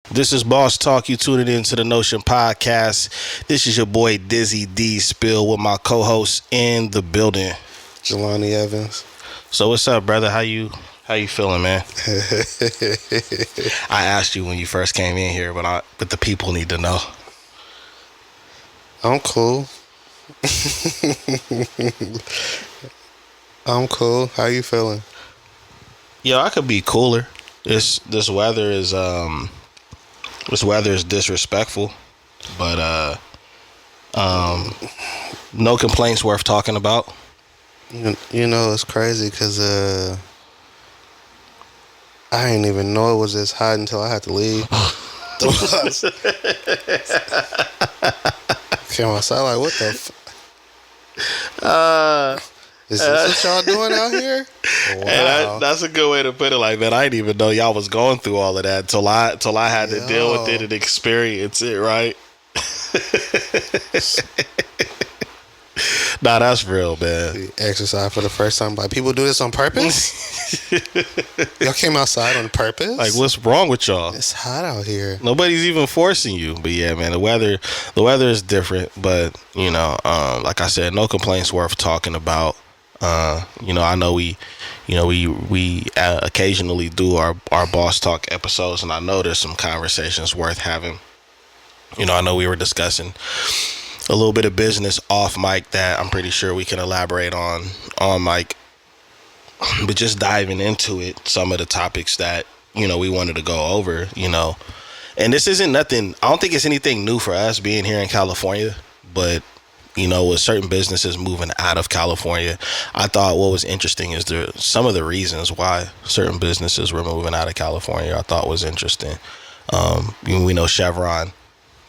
This is Boss Talk. You tuning into the Notion Podcast. This is your boy Dizzy D Spill with my co-host in the building, Jelani Evans. So what's up, brother? How you feeling, man? I asked you when you first came in here, but the people need to know. I'm cool. I'm cool. How you feeling? Yo, I could be cooler. This weather is disrespectful, but no complaints worth talking about. You know, it's crazy because I didn't even know it was this hot until I had to leave. Came outside like, what the is this what y'all doing out here? Wow. And that's a good way to put it. Like, man, I didn't even know y'all was going through all of that until I had to deal with it and experience it, right? Nah, that's real, man. Exercise for the first time. Like, people do this on purpose? Y'all came outside on purpose? Like, what's wrong with y'all? It's hot out here. Nobody's even forcing you. But yeah, man, the weather is different. But, you know, like I said, no complaints worth talking about. You know, I know we occasionally do our Boss Talk episodes, and I know there's some conversations worth having. You know, I know we were discussing a little bit of business off mic that I'm pretty sure we can elaborate on mic, but just diving into it, some of the topics that, you know, we wanted to go over, you know, and this isn't nothing, I don't think it's anything new for us being here in California, but, you know, with certain businesses moving out of California, I thought what was interesting is some of the reasons why certain businesses were moving out of California I thought was interesting. We know Chevron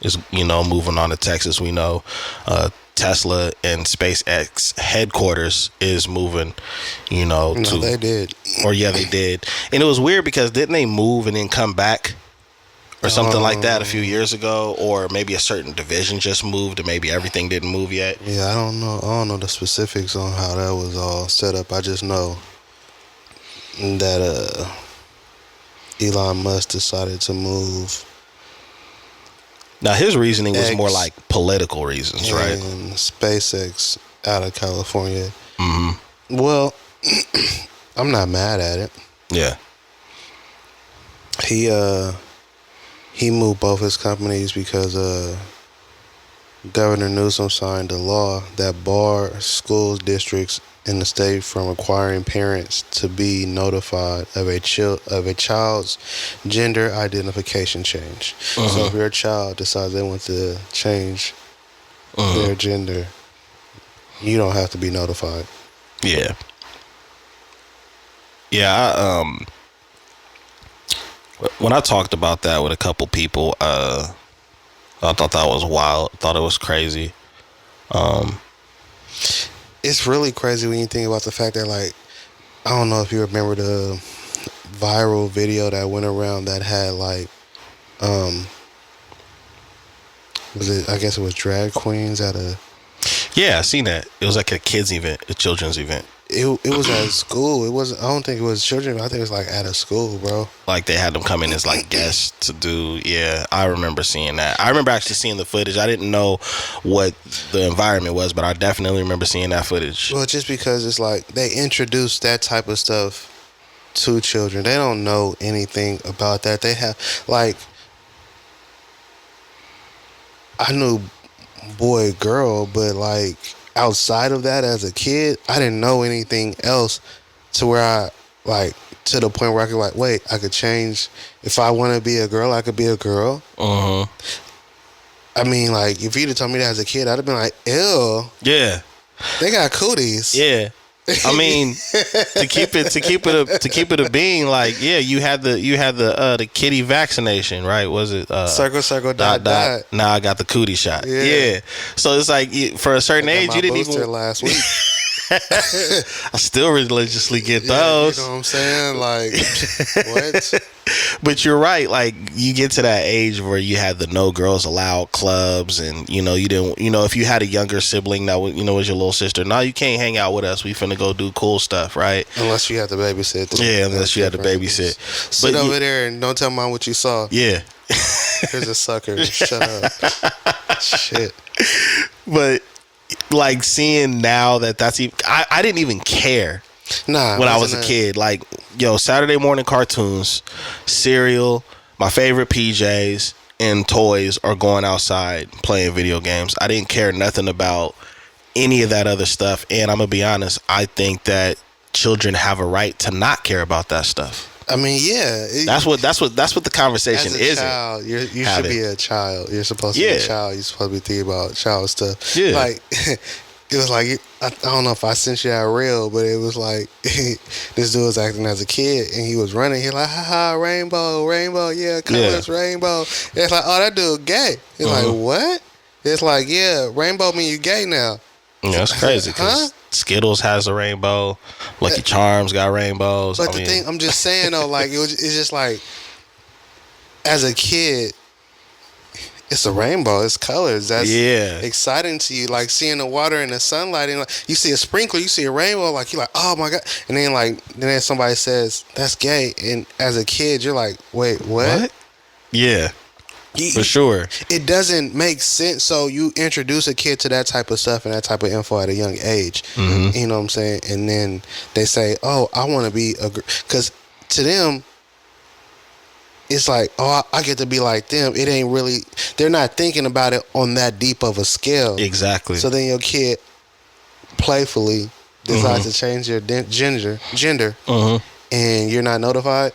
is, you know, moving on to Texas. We know Tesla and SpaceX headquarters is moving, you know. No, they did. Or yeah, they did. And it was weird because didn't they move and then come back or something like that a few years ago? Or maybe a certain division just moved and maybe everything didn't move yet? Yeah, I don't know the specifics on how that was all set up. I just know that Elon Musk decided to move. Now, his reasoning was more like political reasons, right? And SpaceX out of California. Mm-hmm. Well, I'm not mad at it. Yeah. He moved both his companies because Governor Newsom signed a law that bars school districts in the state from requiring parents to be notified of a child's gender identification change. Uh-huh. So if your child decides they want to change their gender, you don't have to be notified. Yeah. Yeah, when I talked about that with a couple people, I thought that was wild. I thought it was crazy. It's really crazy when you think about the fact that, like, I don't know if you remember the viral video that went around that had, like, I guess it was drag queens at a... Yeah, I seen that. It was like a kids event, a children's event. It was at school. It wasn't. I don't think it was children. I think it was like at a school, bro. Like they had them come in as like guests to do. Yeah, I remember seeing that. I remember actually seeing the footage. I didn't know what the environment was, but I definitely remember seeing that footage. Well, just because it's like they introduced that type of stuff to children. They don't know anything about that. They have, like, I knew boy, girl, but like outside of that as a kid, I didn't know anything else to where I, like, to the point where I could, like, wait, I could change. If I want to be a girl, I could be a girl. Uh-huh. I mean, like, if you'd have told me that as a kid, I'd have been like, ew. Yeah. They got cooties. Yeah. I mean, to keep it a being, like, yeah, you had the kitty vaccination, right? Was it circle dot. Now I got the cootie shot. Yeah. So it's like for a certain age, you didn't even last week. I still religiously get those. You know what I'm saying? Like, what? But you're right. Like, you get to that age where you had the no girls allowed clubs, and you didn't. If you had a younger sibling that was your little sister, no, you can't hang out with us. We finna go do cool stuff, right? Unless you have to babysit. Yeah, unless you had to babysit. Sit over there and don't tell mom what you saw. Yeah. Here's a sucker. Shut up. Shit. But like seeing now that's even, I didn't even care Nah. when I was a kid. Like, yo, Saturday morning cartoons, cereal, my favorite PJs and toys are going outside playing video games. I didn't care nothing about any of that other stuff. And I'm gonna be honest, I think that children have a right to not care about that stuff. I mean, yeah. That's what the conversation is. Child, you should be a child. You're supposed to be a child. You're supposed to be thinking about child stuff. Yeah. Like, it was like, I don't know if I sent you that reel, but it was like, this dude was acting as a kid, and he was running. He like, ha, rainbow, yeah, colors, rainbow. And it's like, oh, that dude gay. It's like, what? It's like, yeah, rainbow mean you gay now. Yeah, that's crazy. Huh? Skittles has a rainbow. Lucky Charms got rainbows. But thing, I'm just saying though, like it's just like, as a kid, it's a rainbow. It's colors. That's exciting to you. Like seeing the water and the sunlight, and like, you see a sprinkler, you see a rainbow. Like you're like, oh my god. And then somebody says that's gay, and as a kid, you're like, wait, what? Yeah. For sure. It doesn't make sense. So you introduce a kid to that type of stuff and that type of info at a young age. Mm-hmm. You know what I'm saying? And then they say, oh, I want to be a girl. Because to them, it's like, oh, I get to be like them. It ain't really, they're not thinking about it on that deep of a scale. Exactly. So then your kid playfully decides to change your gender. Mm-hmm. And you're not notified?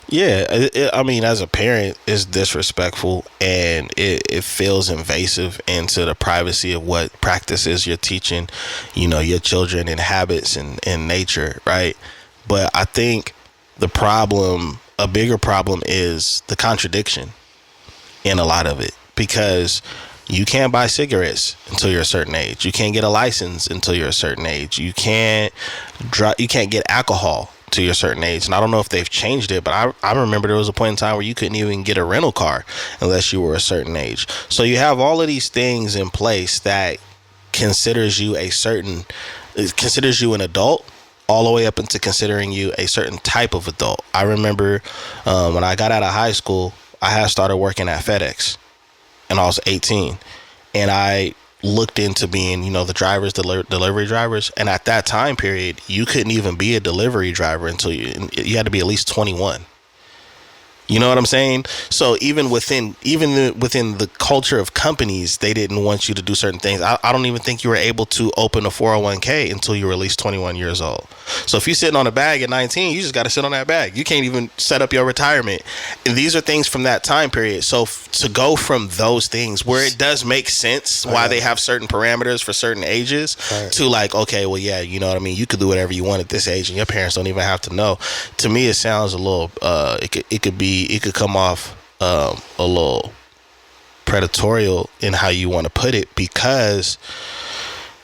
Yeah, I mean, as a parent, it's disrespectful, and it feels invasive into the privacy of what practices you're teaching, your children and habits and nature, right? But I think a bigger problem is the contradiction in a lot of it, because you can't buy cigarettes until you're a certain age. You can't get a license until you're a certain age. You can't get alcohol to your certain age. And I don't know if they've changed it, but I remember there was a point in time where you couldn't even get a rental car unless you were a certain age. So you have all of these things in place that considers you an adult all the way up into considering you a certain type of adult. I remember when I got out of high school, I had started working at FedEx and I was 18, and I looked into being, the delivery drivers. And at that time period, you couldn't even be a delivery driver until you had to be at least 21. You know what I'm saying? So even within the culture of companies, they didn't want you to do certain things. I don't even think you were able to open a 401k until you were at least 21 years old. So if you're sitting on a bag at 19, you just got to sit on that bag. You can't even set up your retirement. And these are things from that time period. So to go from those things where it does make sense why they have certain parameters for certain ages to like, okay, well, yeah, you know what I mean? You could do whatever you want at this age and your parents don't even have to know. To me, it sounds a little, it could come off a little predatorial in how you want to put it, because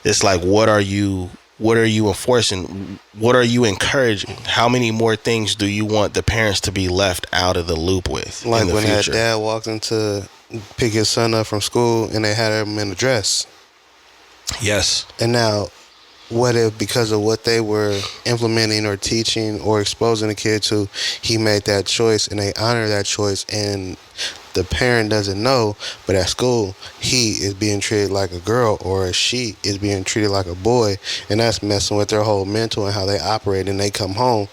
it's like, what are you enforcing? What are you encouraging? How many more things do you want the parents to be left out of the loop with? Like in the when future? that dad walked in to pick his son up from school and they had him in a dress. Yes. And now, what if because of what they were implementing or teaching or exposing the kid to, he made that choice and they honor that choice, and the parent doesn't know, but at school he is being treated like a girl or she is being treated like a boy, and that's messing with their whole mental and how they operate, and they come home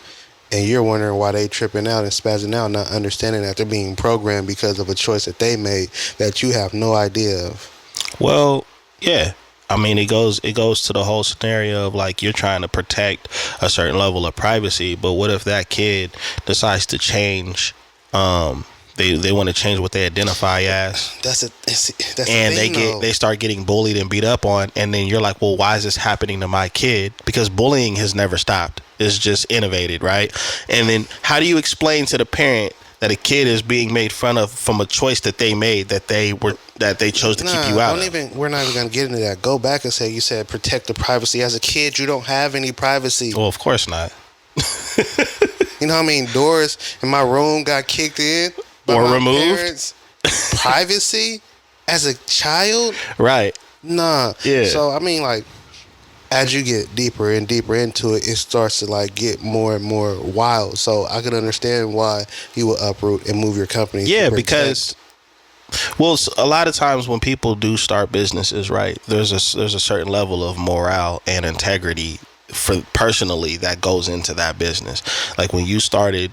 and you're wondering why they tripping out and spazzing out, not understanding that they're being programmed because of a choice that they made that you have no idea of. Well, yeah. I mean, it goes to the whole scenario of like, you're trying to protect a certain level of privacy, but what if that kid decides to change? They want to change what they identify as. That's and the thing, they start getting bullied and beat up on, and then you're like, well, why is this happening to my kid? Because bullying has never stopped. It's just innovated, right? And then how do you explain to the parent that a kid is being made fun of from a choice that they made, that they chose to keep you out of? We're not even going to get into that. Go back and say, you said protect the privacy. As a kid, you don't have any privacy. Well, of course not. You know how I mean? Doors in my room got kicked in or my removed. Parents. Privacy as a child? Right. Nah. Yeah. So, I mean, like, as you get deeper and deeper into it, it starts to like get more and more wild. So I could understand why you would uproot and move your company. Yeah, because Well, a lot of times when people do start businesses, right, there's a certain level of morale and integrity for personally that goes into that business. Like when you started,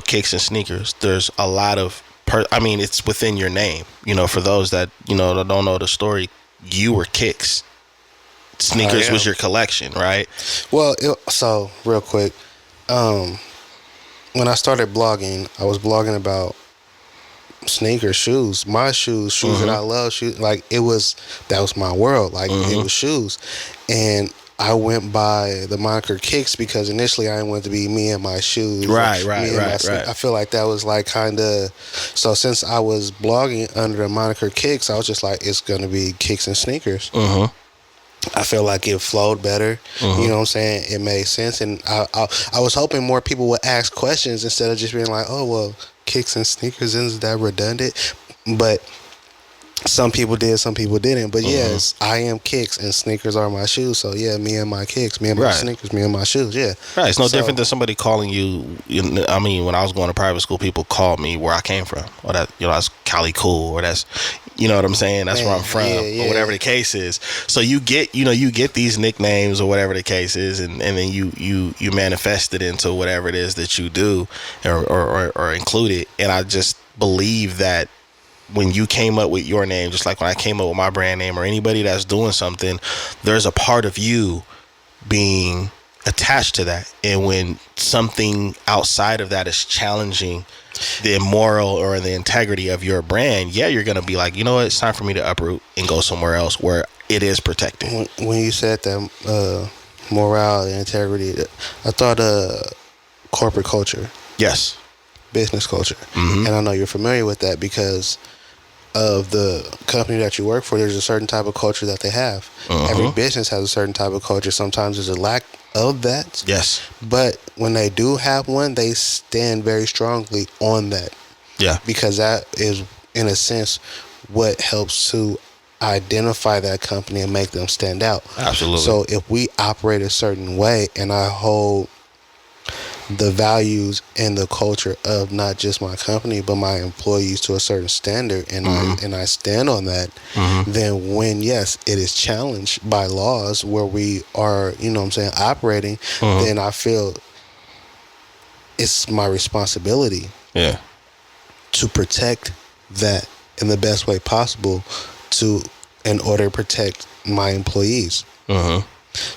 kicks and sneakers, there's a lot of I mean, it's within your name. For those that that don't know the story, you were Kicks. Sneakers was your collection, right? Well, so real quick, when I started blogging, I was blogging about sneakers, shoes, my shoes that I love, shoes. Like that was my world. Like it was shoes, and I went by the moniker Kicks because initially I wanted to be me and my shoes. Right. I feel like that was like kind of. So since I was blogging under the moniker Kicks, I was just like, it's gonna be Kicks and Sneakers. I feel like it flowed better. You know what I'm saying? It made sense, and I was hoping more people would ask questions instead of just being like, oh well, Kicks and Sneakers, isn't that redundant? But some people did, some people didn't. But yes, I am Kicks and sneakers are my shoes. So yeah, me and my Kicks, me and my sneakers, me and my shoes. Yeah, right. It's no different than somebody calling you. I mean, when I was going to private school, people called me where I came from, or that that's Cali Cool, or that's what I'm saying. That's where I'm from, or whatever the case is. So you get you get these nicknames or whatever the case is, and then you manifest it into whatever it is that you do or include it. And I just believe that when you came up with your name, just like when I came up with my brand name, or anybody that's doing something, there's a part of you being attached to that. And when something outside of that is challenging the moral or the integrity of your brand, you're going to be like, you know what, it's time for me to uproot and go somewhere else where it is protected. When you said that morale and integrity, I thought corporate culture. Yes. Business culture. And I know you're familiar with that because of the company that you work for. There's a certain type of culture that they have. Every business has a certain type of culture. Sometimes there's a lack of that. Yes. But when they do have one, they stand very strongly on that. Yeah. Because that is, in a sense, what helps to identify that company and make them stand out. Absolutely. So if we operate a certain way, and I hold the values and the culture of not just my company but my employees to a certain standard, and I stand on that, then when it is challenged by laws where we are operating, then I feel it's my responsibility to protect that in the best way possible in order to protect my employees.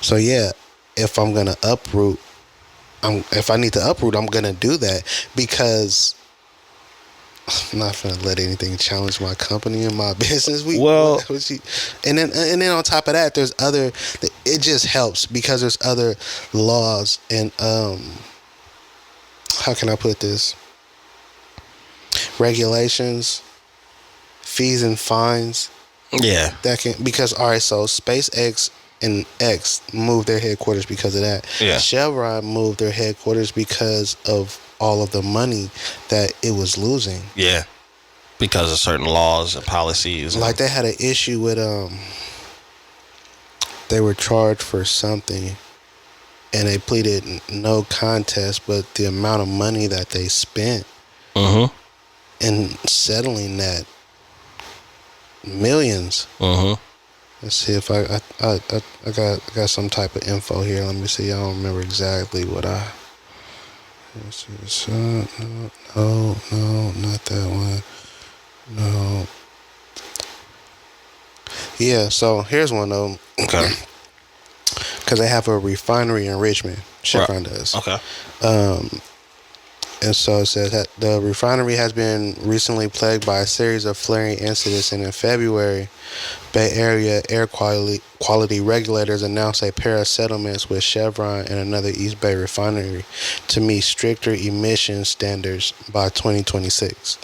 So if I'm gonna uproot, if I need to uproot, I'm gonna do that because I'm not gonna let anything challenge my company and my business. And then on top of that, there's other. It just helps because there's other laws and how can I put this? Regulations, fees and fines. Yeah. That can because all right. So SpaceX and X moved their headquarters because of that. Yeah. Chevron moved their headquarters because of all of the money that it was losing. Yeah. Because of certain laws and policies. Like they had an issue with they were charged for something and they pleaded no contest, but the amount of money that they spent in settling that, millions. Let's see if I got some type of info here. Let me see. I don't remember exactly what I. Let's see. No, not that one. No. Yeah. So here's one of them. Okay. Because they have a refinery in Richmond. Chevron does. Okay. And so it says that the refinery has been recently plagued by a series of flaring incidents, and in February, Bay Area air quality regulators announced a pair of settlements with Chevron and another East Bay refinery to meet stricter emission standards by 2026.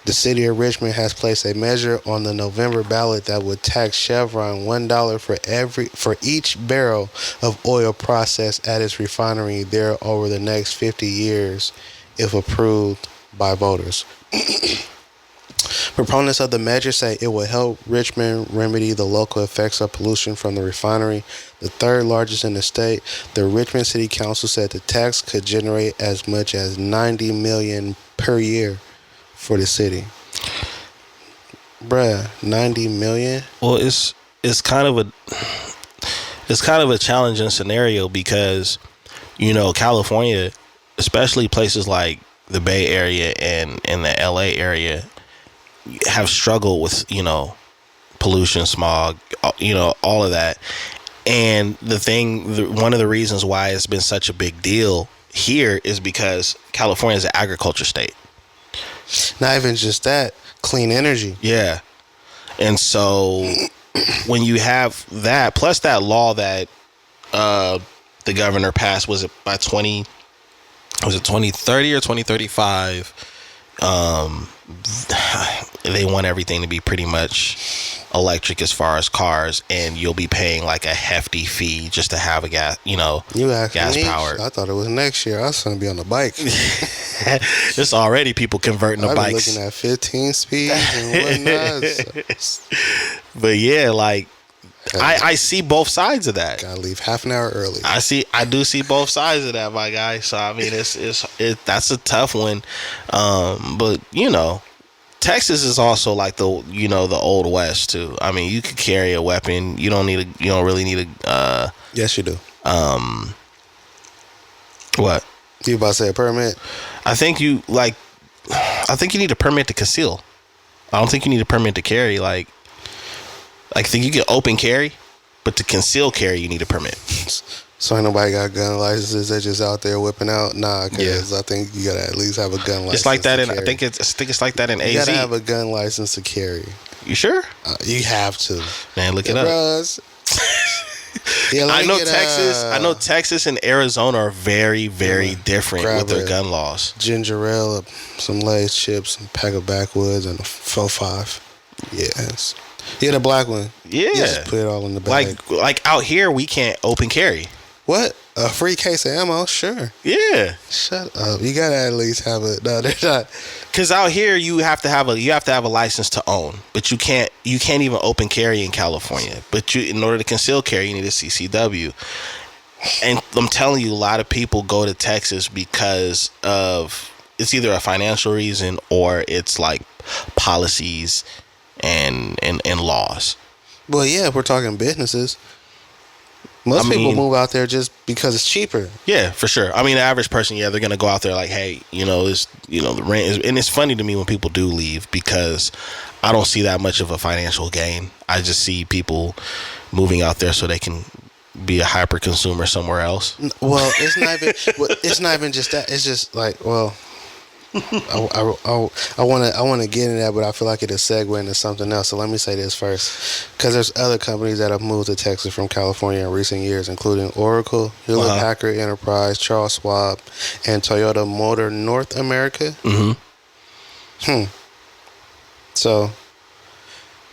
The city of Richmond has placed a measure on the November ballot that would tax Chevron $1 for each barrel of oil processed at its refinery there over the next 50 years, if approved by voters. Proponents of the measure say it will help Richmond remedy the local effects of pollution from the refinery, the third largest in the state. The Richmond City Council said the tax could generate as much as $90 million per year for the city. Bruh, 90 million? Well, it's kind of a challenging scenario because, you know, California, especially places like the Bay Area and the LA area, have struggled with, you know, pollution, smog, you know, all of that. And one of the reasons why it's been such a big deal here is because California is an agriculture state. Not even just that, clean energy. Yeah. And so when you have that, plus that law that the governor passed, was it 2030 or 2035? They want everything to be pretty much electric as far as cars, and you'll be paying like a hefty fee just to have a gas powered. I thought it was next year. I was going to be on the bike. It's already people converting to bikes. Looking at 15 speeds and whatnot. But yeah, like I see both sides of that. Gotta leave half an hour early. I do see both sides of that, my guy. So I mean, that's a tough one. But you know, Texas is also like the old West too. I mean, you could carry a weapon. You don't really need a. Yes, you do. What? You about to say a permit? I think you need a permit to conceal. I don't think you need a permit to carry. Like I think you can open carry, but to conceal carry, you need a permit. So ain't nobody got gun licenses. They're just out there whipping out. Nah, because I think you gotta at least have a gun license. It's like that I think it's like that in AZ. You gotta have a gun license to carry. You sure? You have to. Man, look it up. Yeah, I know Texas and Arizona are very, very different with their gun laws. Ginger ale, some Lay's chips, a pack of backwoods, and a 4.5. Yes. Yeah, the black one. Yeah. You just put it all in the bag. Like out here, we can't open carry. What? A free case of ammo? Sure. Yeah. Shut up. You gotta at least have it. No, they're not. Because out here, you have to have a license to own, but you can't even open carry in California. But in order to conceal carry, you need a CCW. And I'm telling you, a lot of people go to Texas because of it's either a financial reason or it's like policies and laws. Well, yeah, if we're talking businesses, most people move out there just because it's cheaper. Yeah, for sure. I mean, the average person, they're gonna go out there like, hey, the rent is, and it's funny to me when people do leave because I don't see that much of a financial gain. I just see people moving out there so they can be a hyper consumer somewhere else. Well, it's not even just that. It's just like, well, I want to get into that, but I feel like it'll segue into something else. So let me say this first, because there's other companies that have moved to Texas from California in recent years, including Oracle, Hewlett Packard Enterprise, Charles Schwab, and Toyota Motor North America. So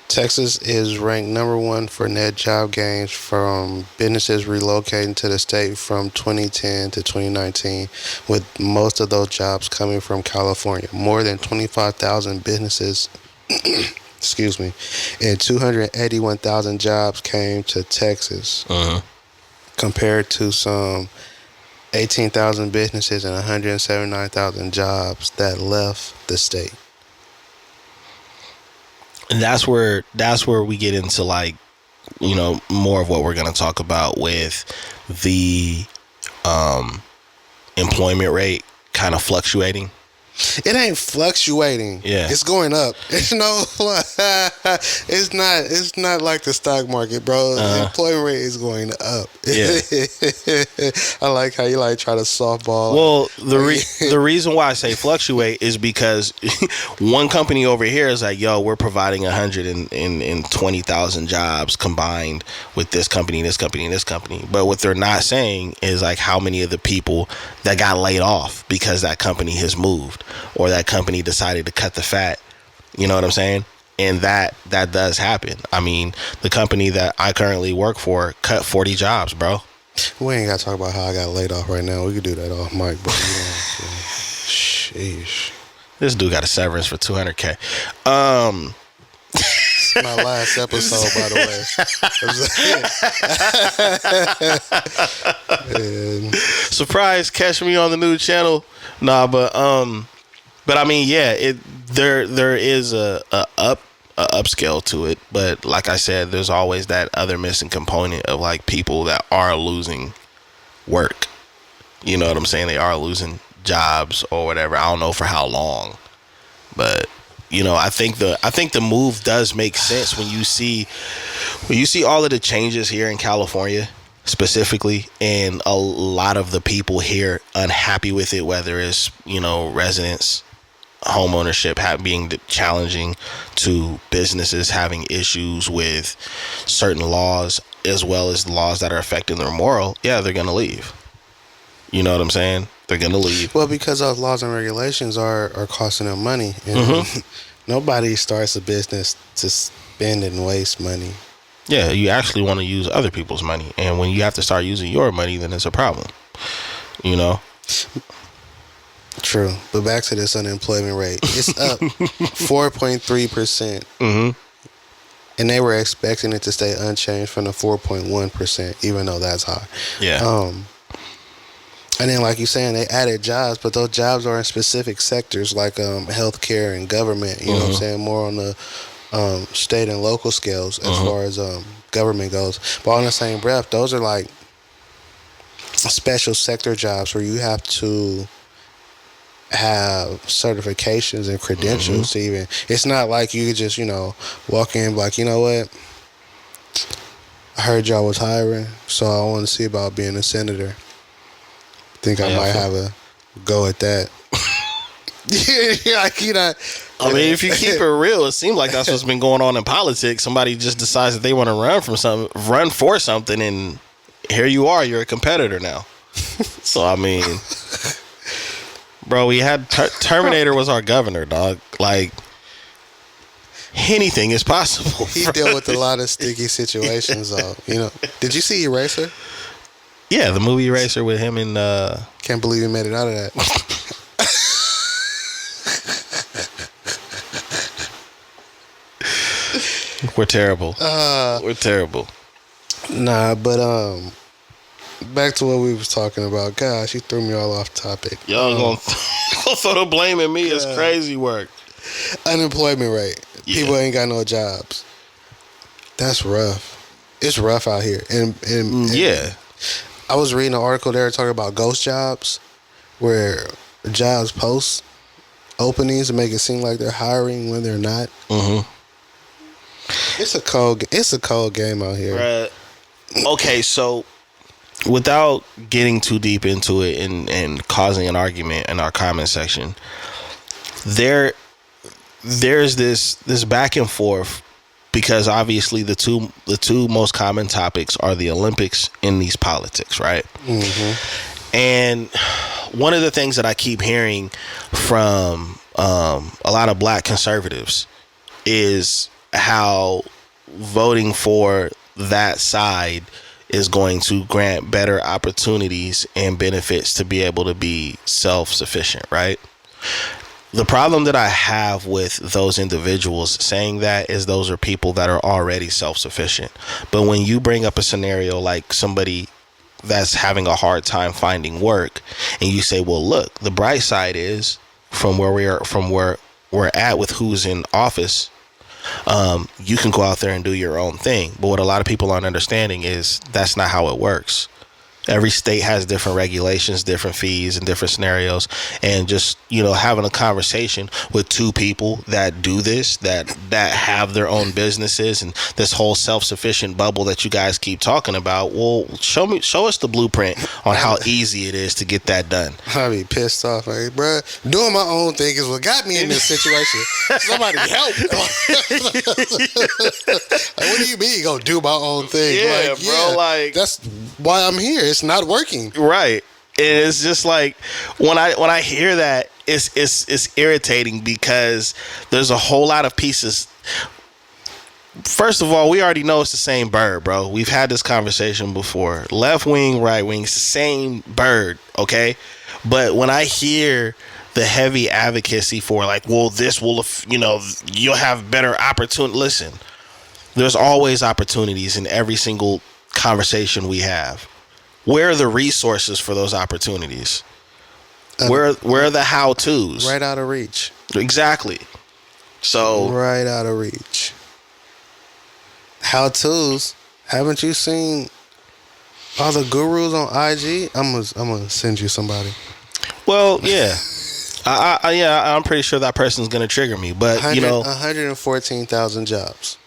Texas is ranked number one for net job gains from businesses relocating to the state from 2010 to 2019, with most of those jobs coming from California. More than 25,000 businesses, excuse me, and 281,000 jobs came to Texas, compared to some 18,000 businesses and 179,000 jobs that left the state. And that's where we get into more of what we're going to talk about with the employment rate kind of fluctuating. It ain't fluctuating. Yeah, it's going up. It's not like the stock market, bro. The employment rate is going up. Yeah. I like how you try to softball. Well, the reason why I say fluctuate is because one company over here is like, yo, we're providing 120,000 jobs combined with this company, this company, and this company. But what they're not saying is like how many of the people that got laid off because that company has moved, or that company decided to cut the fat. You know what I'm saying? And that does happen. I mean, the company that I currently work for cut 40 jobs, bro. We ain't got to talk about how I got laid off right now. We could do that off mic, bro. Sheesh. This dude got a severance for $200K. It's my last episode, by the way. Surprise, catch me on the new channel. Nah, but I mean, yeah, there is a upscale to it, but like I said, there's always that other missing component of like people that are losing work. You know what I'm saying? They are losing jobs or whatever. I don't know for how long, but you know, I think the move does make sense when you see all of the changes here in California specifically, and a lot of the people here unhappy with it, whether it's, you know, residents, home ownership being challenging, to businesses having issues with certain laws, as well as laws that are affecting their moral. Yeah, they're gonna leave. You know what I'm saying? They're gonna leave. Well, because those laws and regulations are costing them money, and nobody starts a business to spend and waste money. Yeah, you actually want to use other people's money, and when you have to start using your money, then it's a problem. You know. True, but back to this unemployment rate. It's up 4.3%. And they were expecting it to stay unchanged from the 4.1%, even though that's high. Yeah. And then, like you're saying, they added jobs, but those jobs are in specific sectors like healthcare and government. You know what I'm saying? More on the state and local scales as far as government goes. But on the same breath, those are like special sector jobs where you have to have certifications and credentials to even. It's not like you could just, you know, walk in like, you know what, I heard y'all was hiring, so I want to see about being a senator. Think I might have a go at that. Yeah, like, you know. I mean, if you keep it real, it seems like that's what's been going on in politics. Somebody just decides that they want to run for something, and here you are. You're a competitor now. So I mean, bro, we had Terminator was our governor, dog. Like, anything is possible. He dealt with a lot of sticky situations, though. You know, did you see Eraser? Yeah, the movie Eraser with him and Can't believe he made it out of that. We're terrible. We're terrible. Nah, but back to what we was talking about. Gosh, you threw me all off topic. Y'all gonna throw the blame at me. It's crazy work. Unemployment rate. Yeah. People ain't got no jobs. That's rough. It's rough out here. And yeah. I was reading an article there talking about ghost jobs, where jobs post openings and make it seem like they're hiring when they're not. It's a cold game out here. Right. Okay, so without getting too deep into it and causing an argument in our comment section, there's this back and forth, because obviously the two most common topics are the Olympics and these politics, right? And one of the things that I keep hearing from a lot of black conservatives is how voting for that side is going to grant better opportunities and benefits to be able to be self-sufficient, right? The problem that I have with those individuals saying that is those are people that are already self-sufficient. But when you bring up a scenario like somebody that's having a hard time finding work, and you say, well, look, the bright side is from where we're at with who's in office, you can go out there and do your own thing. But what a lot of people aren't understanding is that's not how it works. Every state has different regulations, different fees, and different scenarios. And just, you know, having a conversation with two people that do this, that have their own businesses, and this whole self-sufficient bubble that you guys keep talking about. Well, show us the blueprint on how easy it is to get that done. I'd be pissed off, like, bruh, doing my own thing is what got me in this situation. Somebody help. Like, what do you mean, go do my own thing? Yeah, like, bro, like, that's why I'm here. It's not working. Right. And it's just like when I hear that, it's irritating, because there's a whole lot of pieces. First of all, we already know it's the same bird, bro. We've had this conversation before. Left wing, right wing, it's the same bird, okay? But when I hear the heavy advocacy for, like, well, this will, you know, you'll have better opportunity. Listen, there's always opportunities in every single conversation we have. Where are the resources for those opportunities? Where are the how-tos? Right out of reach. Exactly. So Right out of reach. How to's? Haven't you seen all the gurus on IG? I'm gonna send you somebody. well, yeah. I'm pretty sure that person's gonna trigger me, but 114,000 jobs.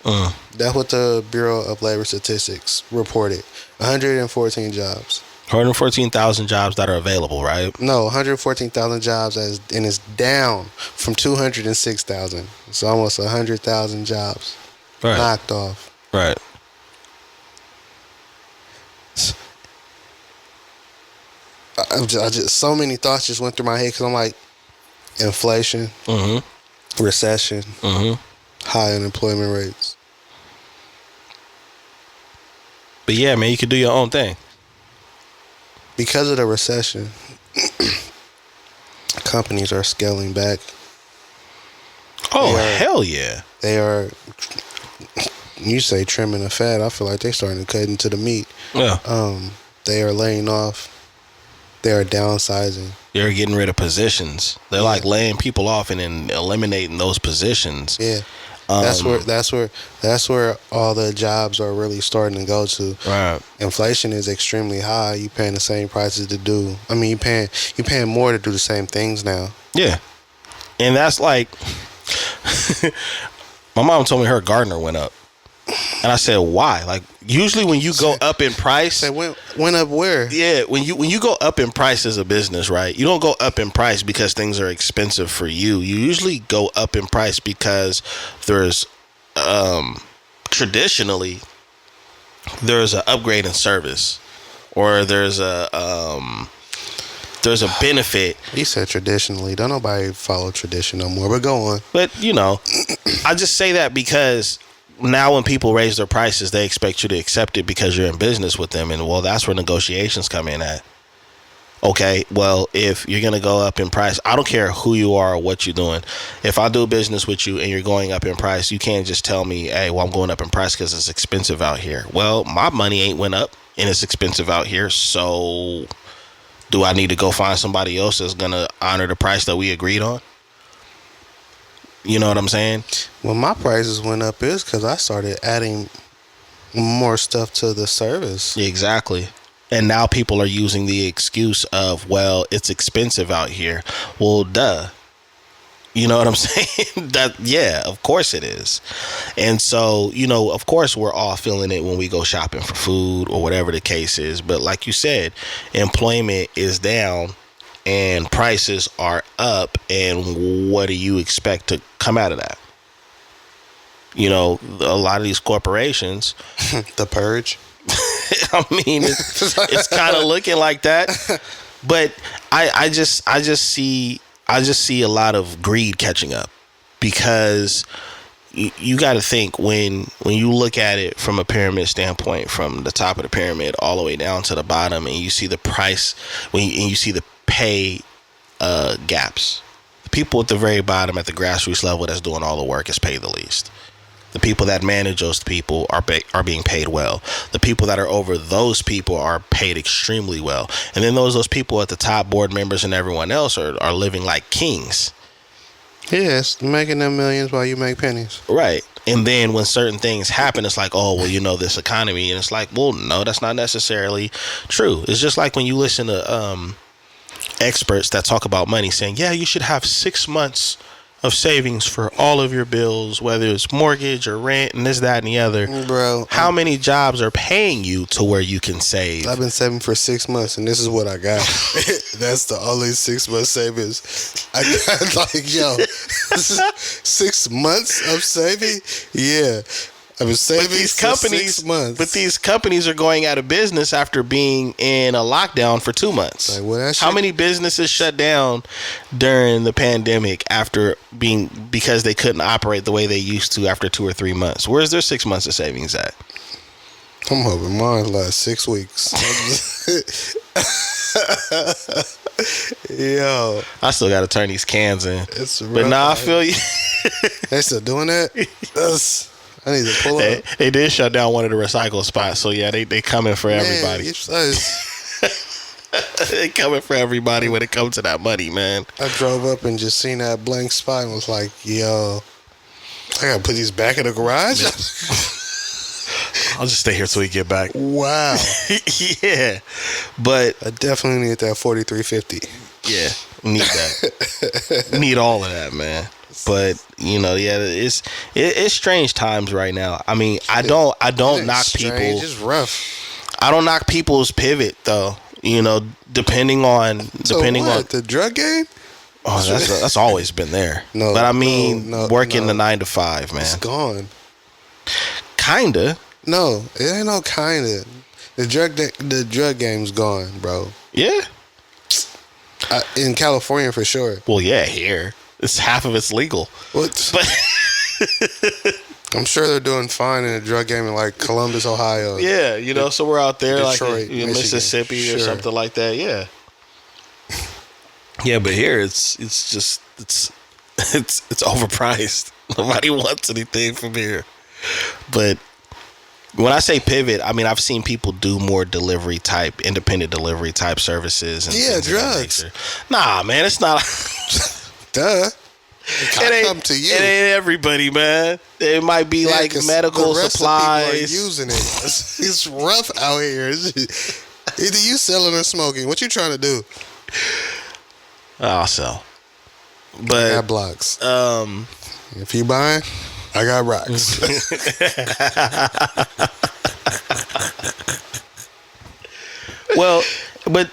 That's what the Bureau of Labor Statistics reported. 114 jobs. 114,000 jobs that are available, right? No, 114,000 jobs, and it's down from 206,000. It's almost 100,000 jobs knocked off. Right. I just so many thoughts just went through my head because I'm like, inflation, recession, high unemployment rates. But yeah, man, you can do your own thing. Because of the recession, companies are scaling back. Oh, hell yeah. They are, you say trimming the fat, I feel like they're starting to cut into the meat. Yeah. They are laying off. They are downsizing. They're getting rid of positions. They're like laying people off and then eliminating those positions. Yeah. That's where all the jobs are really starting to go to. Right. Inflation is extremely high. You paying the same prices to do. I mean, you paying more to do the same things now. Yeah. And that's like my mom told me her gardener went up. And I said, why? Like, usually when you go up in price, went up where? Yeah, when you go up in price as a business, right? You don't go up in price because things are expensive for you. You usually go up in price because there's traditionally there's an upgrade in service, or there's a benefit. You said traditionally. Don't nobody follow tradition no more. But go on. But I just say that because now when people raise their prices, they expect you to accept it because you're in business with them. And well, that's where negotiations come in at. Okay, well, if you're going to go up in price, I don't care who you are or what you're doing. If I do business with you and you're going up in price, you can't just tell me, hey, well, I'm going up in price because it's expensive out here. Well, my money ain't went up and it's expensive out here. So do I need to go find somebody else that's going to honor the price that we agreed on? You know what I'm saying? Well, my prices went up is because I started adding more stuff to the service. Exactly. And now people are using the excuse of, well, it's expensive out here. Well, duh. You know what I'm saying? Yeah, of course it is. And so, of course we're all feeling it when we go shopping for food or whatever the case is. But like you said, employment is down and prices are up. And what do you expect to come out of that? A lot of these corporations. The purge. I mean, it's kind of looking like that. But I just see a lot of greed catching up, because you got to think when you look at it from a pyramid standpoint, from the top of the pyramid all the way down to the bottom, and you see the price and you see the pay gaps. The people at the very bottom, at the grassroots level, that's doing all the work is paid the least. The people that manage those people are being paid well. The people that are over those people are paid extremely well. And then those people at the top, board members and everyone else, are living like kings. Yes, making them millions while you make pennies. Right. And then when certain things happen, it's like, oh, well, this economy. And it's like, well, no, that's not necessarily true. It's just like when you listen to experts that talk about money saying, yeah, you should have 6 months of savings for all of your bills, whether it's mortgage or rent and this, that, and the other. Bro, how many jobs are paying you to where you can save? I've been saving for 6 months, and this is what I got. That's the only 6 month savings I got. Like, yo, 6 months of saving? Yeah. I've been saving for 6 months. But these companies are going out of business after being in a lockdown for 2 months. Like, well, how many businesses shut down during the pandemic because they couldn't operate the way they used to after 2 or 3 months? Where's their 6 months of savings at? I'm hoping mine lasts 6 weeks. Yo, I still got to turn these cans in. But now I feel you. They still doing that? I need to pull up. They did shut down one of the recycle spots, so yeah, they coming for everybody. They coming for everybody when it comes to that money, man. I drove up and just seen that blank spot and was like, yo, I gotta put these back in the garage. I'll just stay here till we get back. Wow. Yeah, but I definitely need that 4350. yeah, need that. Need all of that, man. But yeah, it's strange times right now. I mean, I don't knock people. It's rough. I don't knock people's pivot though. Depending on the drug game. Oh, that's always been there. No, but I mean, working the 9 to 5, man. It's gone. Kinda. No, it ain't no kinda. The drug game's gone, bro. Yeah. In California for sure. Well, yeah, here it's half of it's legal. What? But I'm sure they're doing fine in the drug game in like Columbus, Ohio. Yeah, so we're out there Detroit, like in Mississippi or something like that. Yeah. Yeah, but here it's overpriced. Nobody wants anything from here. But when I say pivot, I mean I've seen people do more independent delivery type services. And drugs. Nah, man, it's not. Duh. It ain't, to you. It ain't everybody, man. It might be like medical the rest supplies. Of people are using it. It's rough out here. Either you selling or smoking. What you trying to do? I'll sell. But I got blocks. If you buying, I got rocks. Well, but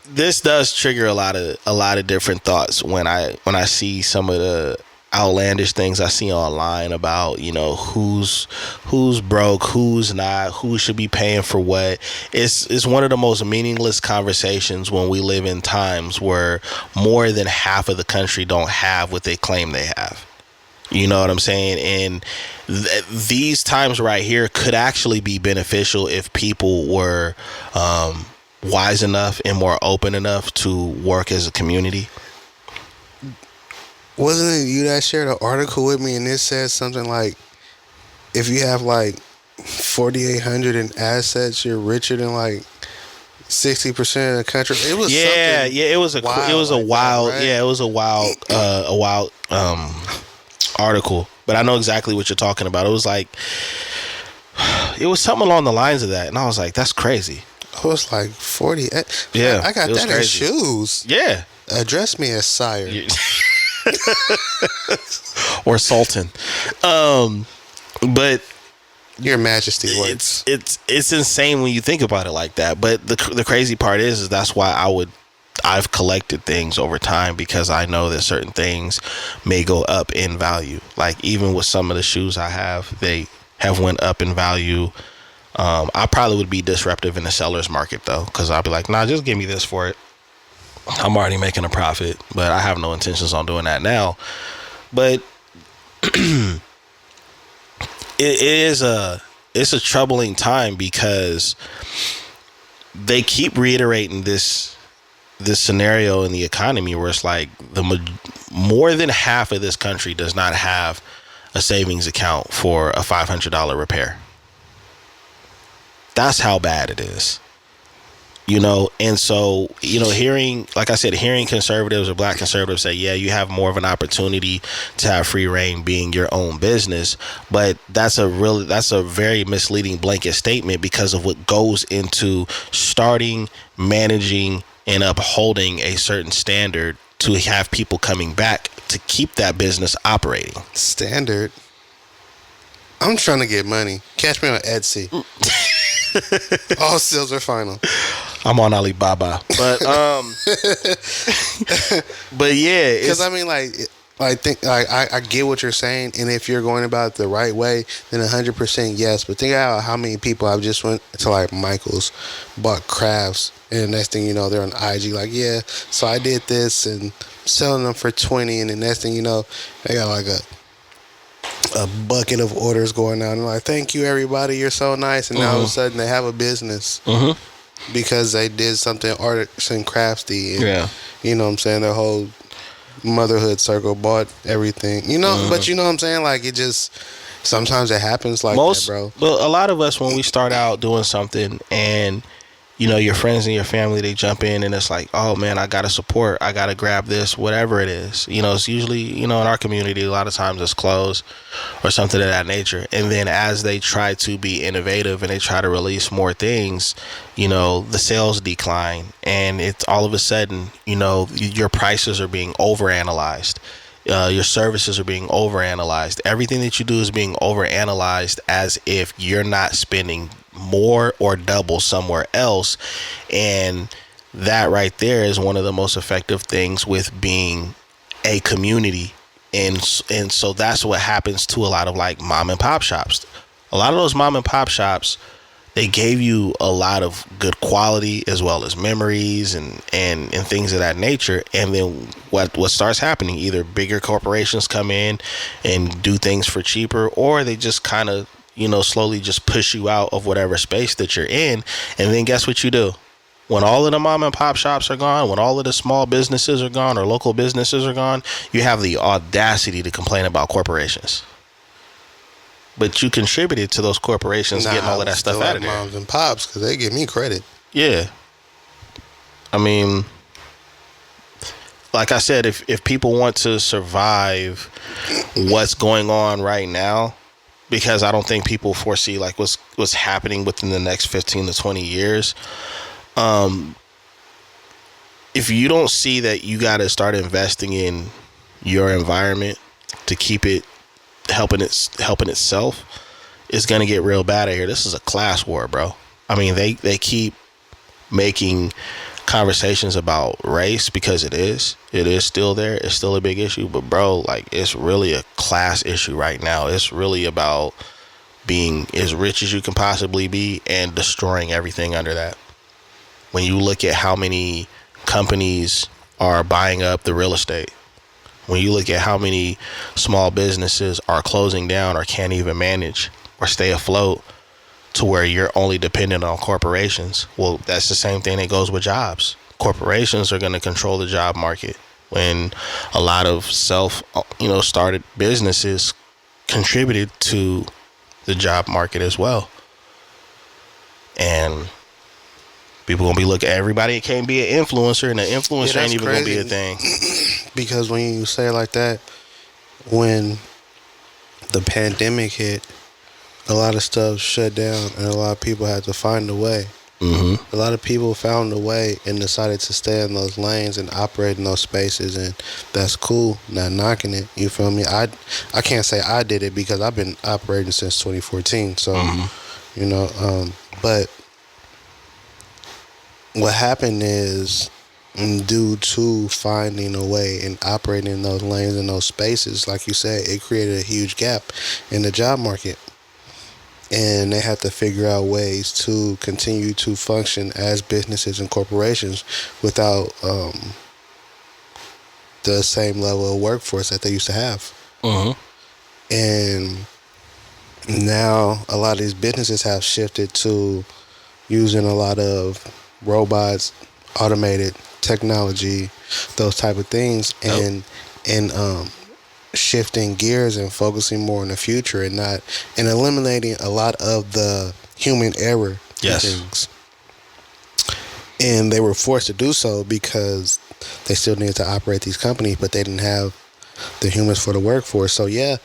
this does trigger a lot of different thoughts when I see some of the outlandish things I see online about who's broke, who's not, who should be paying for what. It's one of the most meaningless conversations when we live in times where more than half of the country don't have what they claim they have. You know what I'm saying? And these times right here could actually be beneficial if people were wise enough and more open enough to work as a community. Wasn't it you that shared an article with me and it says something like, if you have like 4,800 in assets, you're richer than like 60% of the country. It was it was a wild article, but I know exactly what you're talking about. It was like, it was something along the lines of that, and I was like, that's crazy. I was like 40. Yeah, I got that crazy. in shoes. Yeah, address me as sire. Or sultan. But your majesty words. It's insane when you think about it like that. But the crazy part is that's why I've collected things over time, because I know that certain things may go up in value. Like even with some of the shoes I have, they have went up in value. I probably would be disruptive in the seller's market though, because I'll be like, nah, just give me this for it. I'm already making a profit, but I have no intentions on doing that now. But it's a troubling time, because they keep reiterating this scenario in the economy where it's like more than half of this country does not have a savings account for a $500 repair. That's how bad it is. And so, hearing conservatives or black conservatives say, yeah, you have more of an opportunity to have free reign being your own business. But that's a very misleading blanket statement, because of what goes into starting, managing, and upholding a certain standard to have people coming back to keep that business operating. Standard? I'm trying to get money. Catch me on Etsy. All sales are final. I'm on Alibaba, but but yeah, because I mean, I get what you're saying, and if you're going about it the right way, then 100% yes. But think about how many people I've just went to like Michael's, bought crafts, and the next thing you know, they're on IG like, yeah, so I did this and selling them for 20, and the next thing you know, they got like a bucket of orders going out, and like, thank you everybody, you're so nice, and now all of a sudden they have a business because they did something arts and crafty, and you know what I'm saying, their whole motherhood circle bought everything, but you know what I'm saying, like, it just sometimes it happens like that, bro. Well, a lot of us, when we start out doing something and your friends and your family, they jump in and it's like, oh man, I gotta support, I gotta grab this, whatever it is. It's usually, in our community, a lot of times it's clothes or something of that nature. And then as they try to be innovative and they try to release more things, the sales decline, and it's all of a sudden, your prices are being overanalyzed. Your services are being overanalyzed. Everything that you do is being overanalyzed as if you're not spending more or double somewhere else. And that right there is one of the most effective things with being a community. And so that's what happens to a lot of like mom and pop shops. A lot of those mom and pop shops, they gave you a lot of good quality as well as memories and things of that nature. And then what starts happening, either bigger corporations come in and do things for cheaper, or they just kind of, slowly just push you out of whatever space that you're in. And then guess what you do? When all of the mom and pop shops are gone, when all of the small businesses are gone or local businesses are gone, you have the audacity to complain about corporations. But you contributed to those corporations getting all of that stuff out of there. Moms and pops, because they give me credit. Yeah. I mean, like I said, if people want to survive what's going on right now, because I don't think people foresee like what's happening within the next 15 to 20 years. If you don't see that you got to start investing in your environment to keep it helping itself, it's gonna get real bad out here. This is a class war, bro. I mean, they keep making conversations about race because it is still there. It's still a big issue, but bro, like, it's really a class issue right now. It's really about being as rich as you can possibly be and destroying everything under that. When you look at how many companies are buying up the real estate, when you look at how many small businesses are closing down or can't even manage or stay afloat to where you're only dependent on corporations, well, that's the same thing that goes with jobs. Corporations are going to control the job market when a lot of started businesses contributed to the job market as well. And people gonna be looking at everybody. It can't be an influencer, and an influencer ain't even gonna be a thing. Because when you say it like that, when the pandemic hit, a lot of stuff shut down, and a lot of people had to find a way. Mm-hmm. A lot of people found a way and decided to stay in those lanes and operate in those spaces, and that's cool. Not knocking it. You feel me? I can't say I did it because I've been operating since 2014. So, but what happened is, due to finding a way and operating in those lanes and those spaces, like you said, it created a huge gap in the job market. And they have to figure out ways to continue to function as businesses and corporations without the same level of workforce that they used to have. Mm-hmm. And now a lot of these businesses have shifted to using a lot of robots, automated technology, those type of things, and shifting gears and focusing more on the future and eliminating a lot of the human error. Yes. Things. And they were forced to do so because they still needed to operate these companies, but they didn't have the humans for the workforce. So yeah,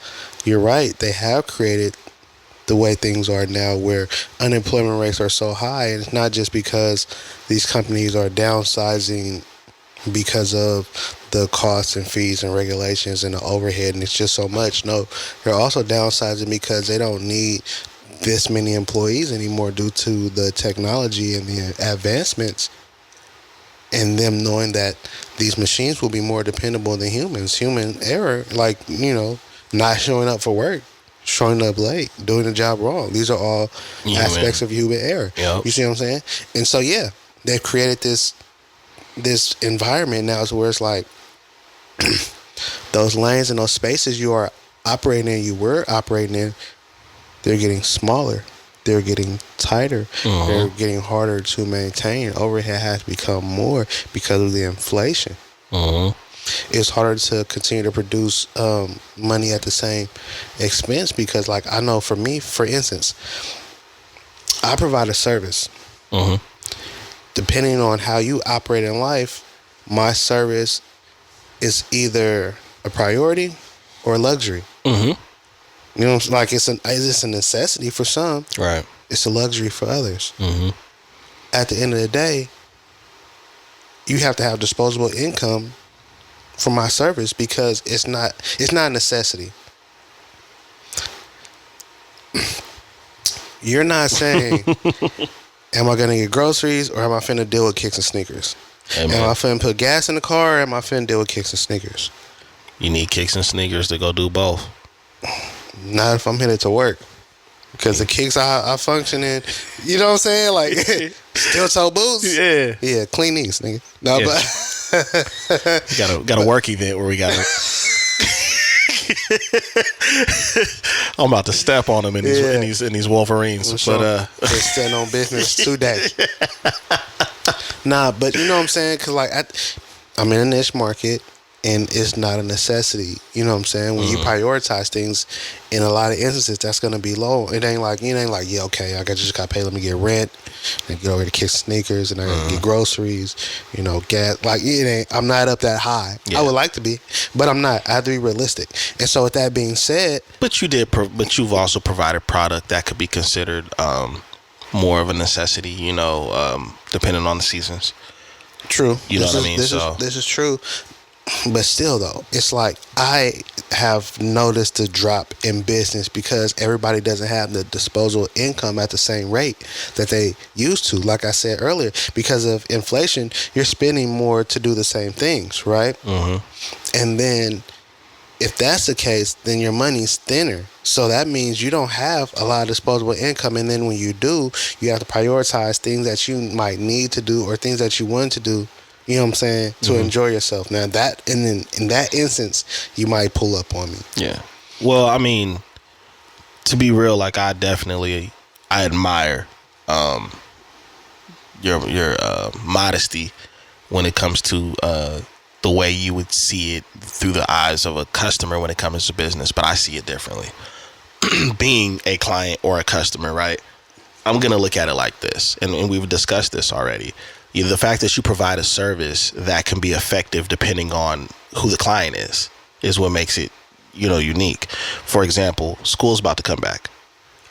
you're right. They have created the way things are now, where unemployment rates are so high, and it's not just because these companies are downsizing because of the costs and fees and regulations and the overhead, and it's just so much. No, they're also downsizing because they don't need this many employees anymore due to the technology and the advancements, and them knowing that these machines will be more dependable than humans. Human error, like, not showing up for work, showing up late, doing the job wrong. These are all aspects of human error. Yep. You see what I'm saying? And so, yeah, they've created this environment now where it's like those lanes and those spaces you were operating in, they're getting smaller. They're getting tighter. Mm-hmm. They're getting harder to maintain. Overhead has become more because of the inflation. Mm-hmm. It's harder to continue to produce money at the same expense because, like, I know for me, for instance, I provide a service. Mm-hmm. depending on how you operate in life, my service is either a priority or a luxury. Mm-hmm. You know, like it's a necessity for some. Right. It's a luxury for others. Mm-hmm. At the end of the day, you have to have disposable income for my service because it's not a necessity. You're not saying, am I gonna get groceries or am I finna deal with kicks and sneakers? Amen. Am I finna put gas in the car or am I finna deal with kicks and sneakers? You need kicks and sneakers to go do both. Not if I'm headed to work. Because the kicks I function in, you know what I'm saying? Like, steel toe boots. Yeah. Yeah, clean these, nigga. No, Yeah. but got a work event where we got to. I'm about to step on them in these Wolverines. But just stand on business today. Nah, but you know what I'm saying? Because like I'm in a niche market. And it's not a necessity. You know what I'm saying? When you prioritize things, in a lot of instances, that's going to be low. It ain't like, yeah, okay, just got to pay. Let me get rent. And get over to kick sneakers. And I got to get groceries. You know, gas. Like, it ain't, I'm not up that high. Yeah. I would like to be, but I'm not. I have to be realistic. And so with that being said. But you've also provided product that could be considered more of a necessity, you know, depending on the seasons. True. You know what I mean? This is true. But still, though, it's like I have noticed the drop in business because everybody doesn't have the disposable income at the same rate that they used to. Like I said earlier, because of inflation, you're spending more to do the same things, right? Mm-hmm. And then if that's the case, then your money's thinner. So that means you don't have a lot of disposable income. And then when you do, you have to prioritize things that you might need to do or things that you want to do. You know what I'm saying? To enjoy yourself. Now that, and then in that instance, you might pull up on me. Yeah. Well, I mean, to be real, like I admire your modesty when it comes to the way you would see it through the eyes of a customer when it comes to business. But I see it differently. Being a client or a customer, right? I'm gonna look at it like this, and we've discussed this already. The fact that you provide a service that can be effective depending on who the client is what makes it, you know, unique. For example, school's about to come back.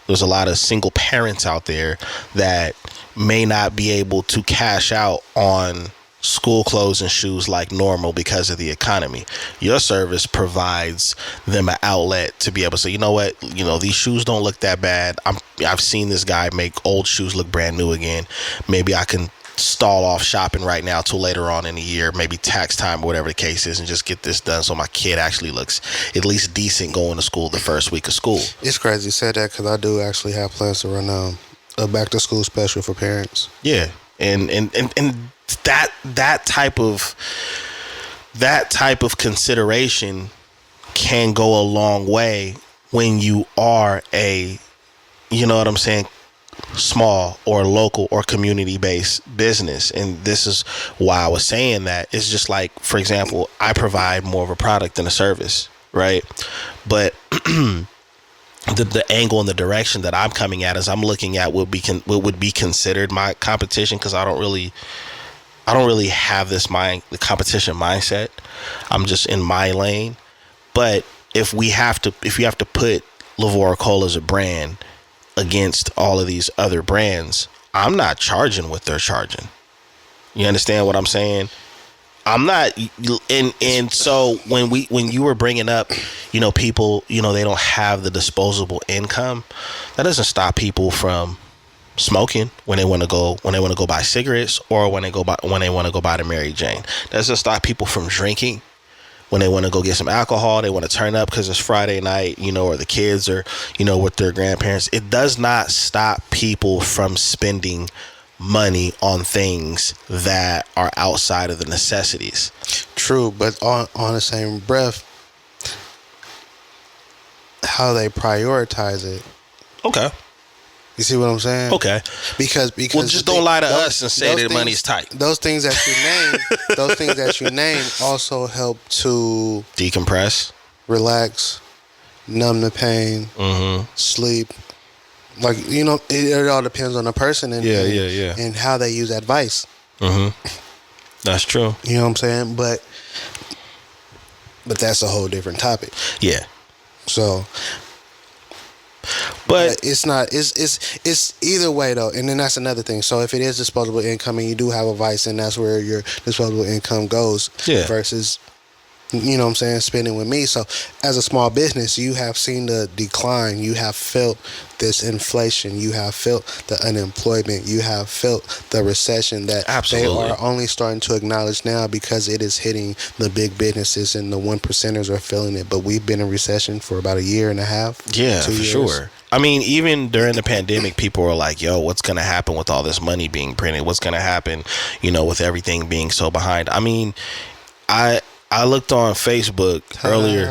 There's a lot of single parents out there that may not be able to cash out on school clothes and shoes like normal because of the economy. Your service provides them an outlet to be able to say, you know what, you know, these shoes don't look that bad. I've seen this guy make old shoes look brand new again. Maybe I can stall off shopping right now till later on in the year, maybe tax time or whatever the case is, and just get this done so my kid actually looks at least decent going to school the first week of school. It's crazy you said that because I do actually have plans to run a back to school special for parents. Yeah, and that type of consideration can go a long way when you are a, you know what I'm saying, small or local or community based business. And this is why I was saying that. It's just like, for example, I provide more of a product than a service, right? But the angle and the direction that I'm coming at is I'm looking at what would be considered my competition, because I don't really have the competition mindset. I'm just in my lane. But if you have to put Lavora Cole as a brand against all of these other brands, I'm not charging what they're charging. You understand what I'm saying? I'm not. And so when you were bringing up, you know, people, you know, they don't have the disposable income, that doesn't stop people from smoking when they want to go buy cigarettes, or when they want to go buy the Mary Jane. That doesn't stop people from drinking when they want to go get some alcohol. They want to turn up because it's Friday night, you know, or the kids are, you know, with their grandparents. It does not stop people from spending money on things that are outside of the necessities. True, but on the same breath, how they prioritize it. Okay. You see what I'm saying? Okay. Because well, just don't lie to us and say that money's tight. Those things that you name, also help to decompress, relax, numb the pain, sleep, Like, you know, it all depends on the person and Yeah. and how they use advice. That's true. You know what I'm saying? But that's a whole different topic. Yeah. So, But it's not. It's either way though, and then that's another thing. So if it is disposable income and you do have a vice, and that's where your disposable income goes, Yeah. versus, you know what I'm saying, spending with me. So as a small business, you have seen the decline. You have felt this inflation. You have felt the unemployment. You have felt the recession that Absolutely. they are only starting to acknowledge now because it is hitting the big businesses and the one percenters are feeling it. But we've been in recession for about a year and a half. yeah, 2 for years. sure. I mean, even during the pandemic, people were like, yo, what's going to happen with all this money being printed? What's going to happen, you know, with everything being so behind? I mean, I looked on Facebook earlier.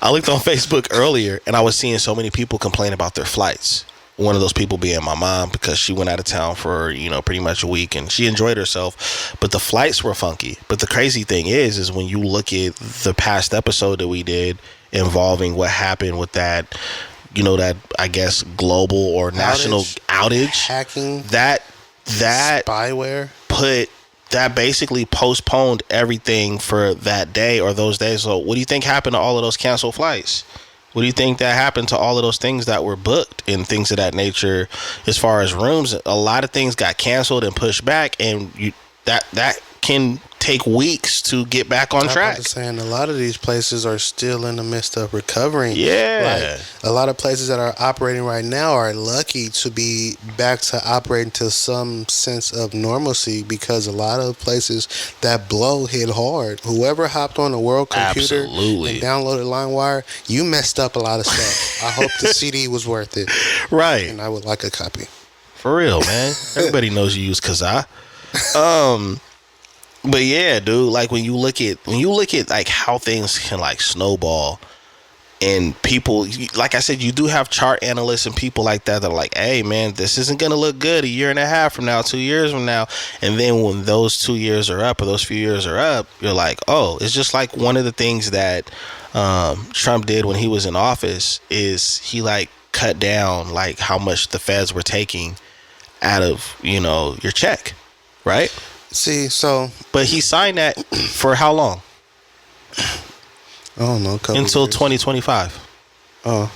I looked on Facebook earlier, and I was seeing so many people complain about their flights. One of those people being my mom, because she went out of town for, you know, pretty much a week, and she enjoyed herself, but the flights were funky. But the crazy thing is when you look at the past episode that we did involving what happened with that, you know, that, I guess, global or national outage, hacking, that spyware, that basically postponed everything for that day or those days. So what do you think happened to all of those canceled flights? What do you think that happened to all of those things that were booked and things of that nature? As far as rooms, a lot of things got canceled and pushed back, and that can take weeks to get back on track. I was saying a lot of these places are still in the midst of recovering. Yeah. Like, a lot of places that are operating right now are lucky to be back to operating to some sense of normalcy, because a lot of places that blow hit hard. Whoever hopped on the world computer Absolutely. and downloaded LimeWire, you messed up a lot of stuff. I hope the CD was worth it. Right. And I would like a copy. For real, man. Everybody knows you use Kazaa. But yeah, dude, like when you look at like how things can like snowball, and people, like I said, you do have chart analysts and people like that are like, hey man, this isn't gonna look good a year and a half from now, 2 years from now. And then when those 2 years are up or those few years are up, you're like, oh, it's just like one of the things that Trump did when he was in office is he like cut down like how much the feds were taking out of, you know, your check, right? See, so, but he signed that for how long? I don't know. Until 2025. Oh,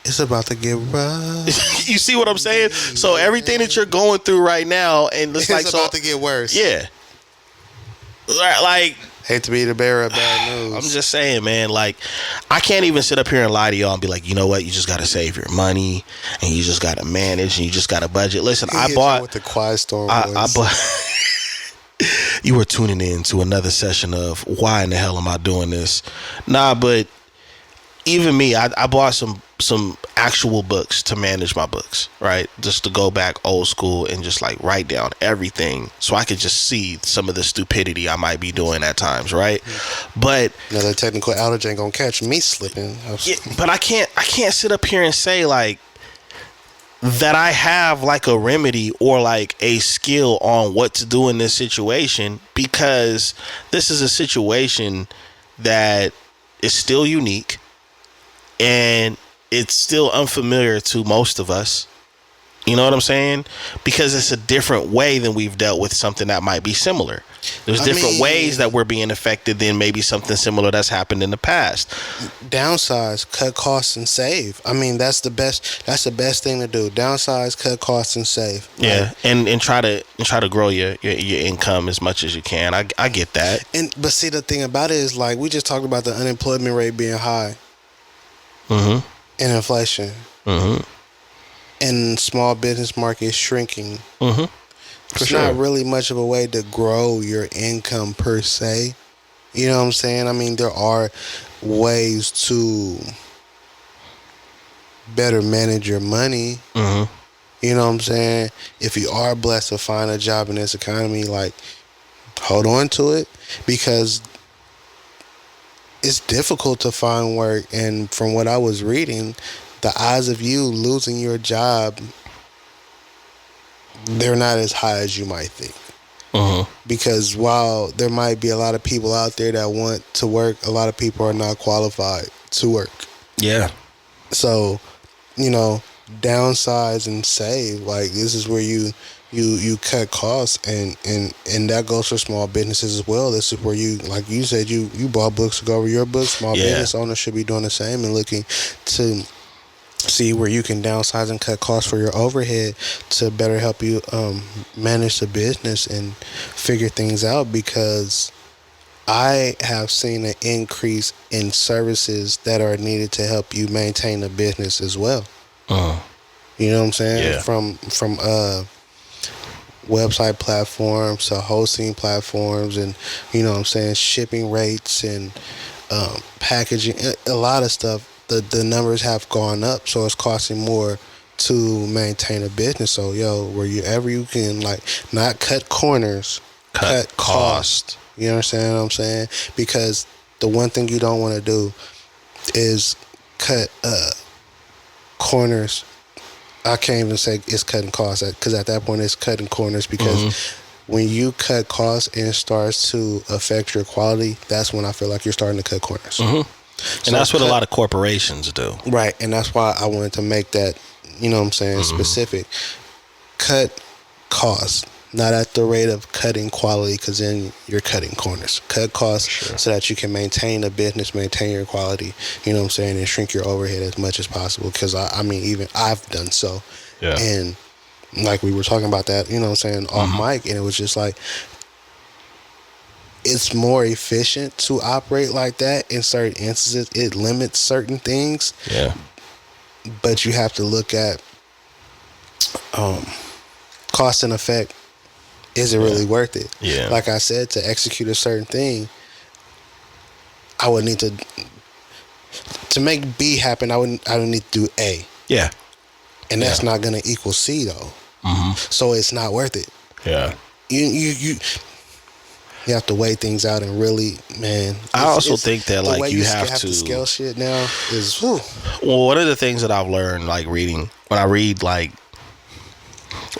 it's about to get rough. You see what I'm saying? So everything that you're going through right now, and it's like about to get worse. Yeah. Like, hate to be the bearer of bad news. I'm just saying, man. Like, I can't even sit up here and lie to y'all and be like, you know what? You just got to save your money, and you just got to manage, and you just got to budget. Listen, I bought with the quiet storm. I bought. You were tuning in to another session of why in the hell am I doing this? Nah, but even me, I bought some actual books to manage my books, right? Just to go back old school and just like write down everything so I could just see some of the stupidity I might be doing at times, right? But another technical outage ain't gonna catch me slipping. Yeah, but I can't sit up here and say like that I have like a remedy or like a skill on what to do in this situation, because this is a situation that is still unique and it's still unfamiliar to most of us. You know what I'm saying? Because it's a different way than we've dealt with something that might be similar. There's different ways that we're being affected than maybe something similar that's happened in the past. Downsize, cut costs, and save. I mean, that's the best. That's the best thing to do. Downsize, cut costs, and save. Yeah, and try to grow your income as much as you can. I get that. But see, the thing about it is, like, we just talked about the unemployment rate being high. Mm-hmm. And inflation. Mm-hmm. And small business market shrinking. Mm-hmm. It's not really much of a way to grow your income per se. You know what I'm saying? I mean, there are ways to better manage your money. Mm-hmm. You know what I'm saying? If you are blessed to find a job in this economy, like, hold on to it, because it's difficult to find work. And from what I was reading, the odds of you losing your job, they're not as high as you might think. Mm-hmm. Because while there might be a lot of people out there that want to work, a lot of people are not qualified to work. Yeah. So, you know, downsize and save. Like, this is where you cut costs, and that goes for small businesses as well. This is where you, like you said, you bought books to go over your books. Small business owners should be doing the same and looking to see where you can downsize and cut costs for your overhead to better help you manage the business and figure things out, because I have seen an increase in services that are needed to help you maintain a business as well. You know what I'm saying? Yeah. From website platforms to hosting platforms, and you know what I'm saying, shipping rates and packaging, a lot of stuff. The numbers have gone up, so it's costing more to maintain a business. So wherever you can, like, not cut corners, cut cost. You understand what I'm saying? Because the one thing you don't want to do is cut corners. I can't even say it's cutting costs, because at that point it's cutting corners, because when you cut costs and it starts to affect your quality, that's when I feel like you're starting to cut corners. And that's what a lot of corporations do. Right, and that's why I wanted to make that, you know what I'm saying, specific. Cut costs, not at the rate of cutting quality, because then you're cutting corners. Cut costs so that you can maintain a business, maintain your quality, you know what I'm saying, and shrink your overhead as much as possible, because I mean, even I've done so. Yeah. And like we were talking about that, you know what I'm saying, off mic, and it was just like, it's more efficient to operate like that in certain instances. It limits certain things. Yeah. But you have to look at cost and effect. Is it really worth it? Yeah. Like I said, to execute a certain thing, I would need to make B happen. I would need to do A. Yeah. And that's not going to equal C though. So it's not worth it. Yeah. You have to weigh things out and really, man. I also think that, like, way you have to scale shit now is, whew. Well, one of the things that I've learned, like, reading, when I read, like,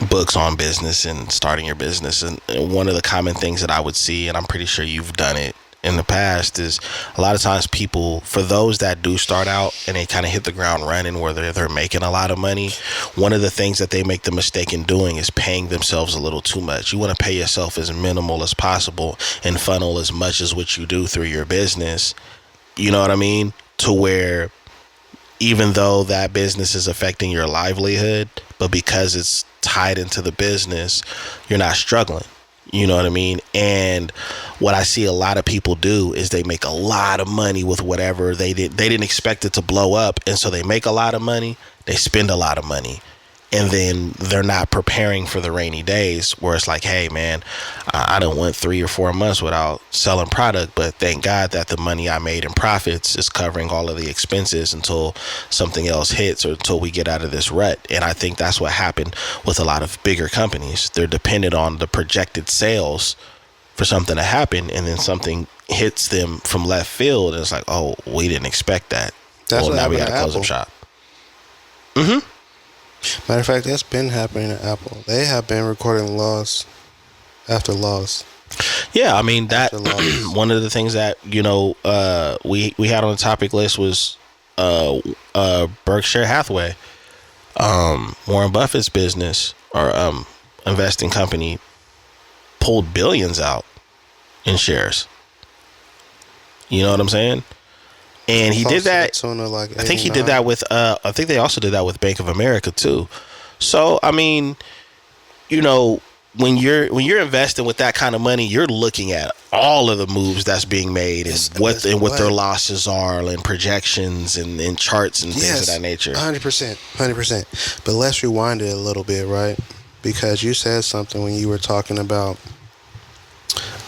books on business and starting your business, and one of the common things that I would see, and I'm pretty sure you've done it in the past, is a lot of times people, for those that do start out and they kind of hit the ground running where they're making a lot of money, one of the things that they make the mistake in doing is paying themselves a little too much. You want to pay yourself as minimal as possible and funnel as much as what you do through your business, you know what I mean, to where even though that business is affecting your livelihood, but because it's tied into the business, you're not struggling. You know what I mean? And what I see a lot of people do is they make a lot of money with whatever they didn't expect it to blow up. And so they make a lot of money, they spend a lot of money, and then they're not preparing for the rainy days where it's like, hey man, I done went 3 or 4 months without selling product, but thank God that the money I made in profits is covering all of the expenses until something else hits or until we get out of this rut. And I think that's what happened with a lot of bigger companies. They're dependent on the projected sales for something to happen, and then something hits them from left field and it's like, oh, we didn't expect that. That's well, now we gotta close up shop. Matter of fact, that's been happening at Apple. They have been recording loss after loss. Yeah, I mean, that one of the things that, you know, we had on the topic list was Berkshire Hathaway, Warren Buffett's business or investing company, pulled billions out in shares. You know what I'm saying? And he did that. I think he did that with. I think they also did that with Bank of America too. So I mean, you know, when you're investing with that kind of money, you're looking at all of the moves that's being made and what their losses are and projections and charts and things of that nature. 100%. But let's rewind it a little bit, right? Because you said something when you were talking about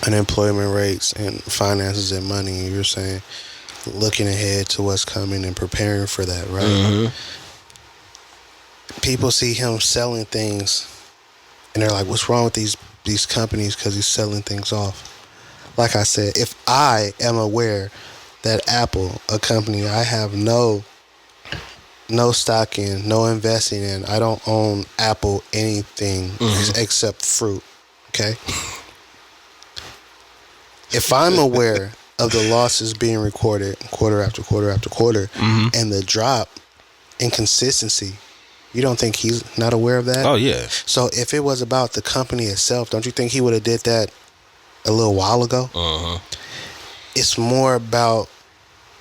unemployment rates and finances and money. And you were saying, looking ahead to what's coming and preparing for that, right? People see him selling things and they're like, what's wrong with these companies because he's selling things off? Like I said, if I am aware that Apple, a company I have no stock in, no investing in, I don't own Apple anything except fruit, okay? If I'm aware of the losses being recorded quarter after quarter after quarter, and the drop in consistency You don't think he's not aware of that? Oh yeah. So if it was about the company itself, don't you think he would have did that a little while ago? It's more about,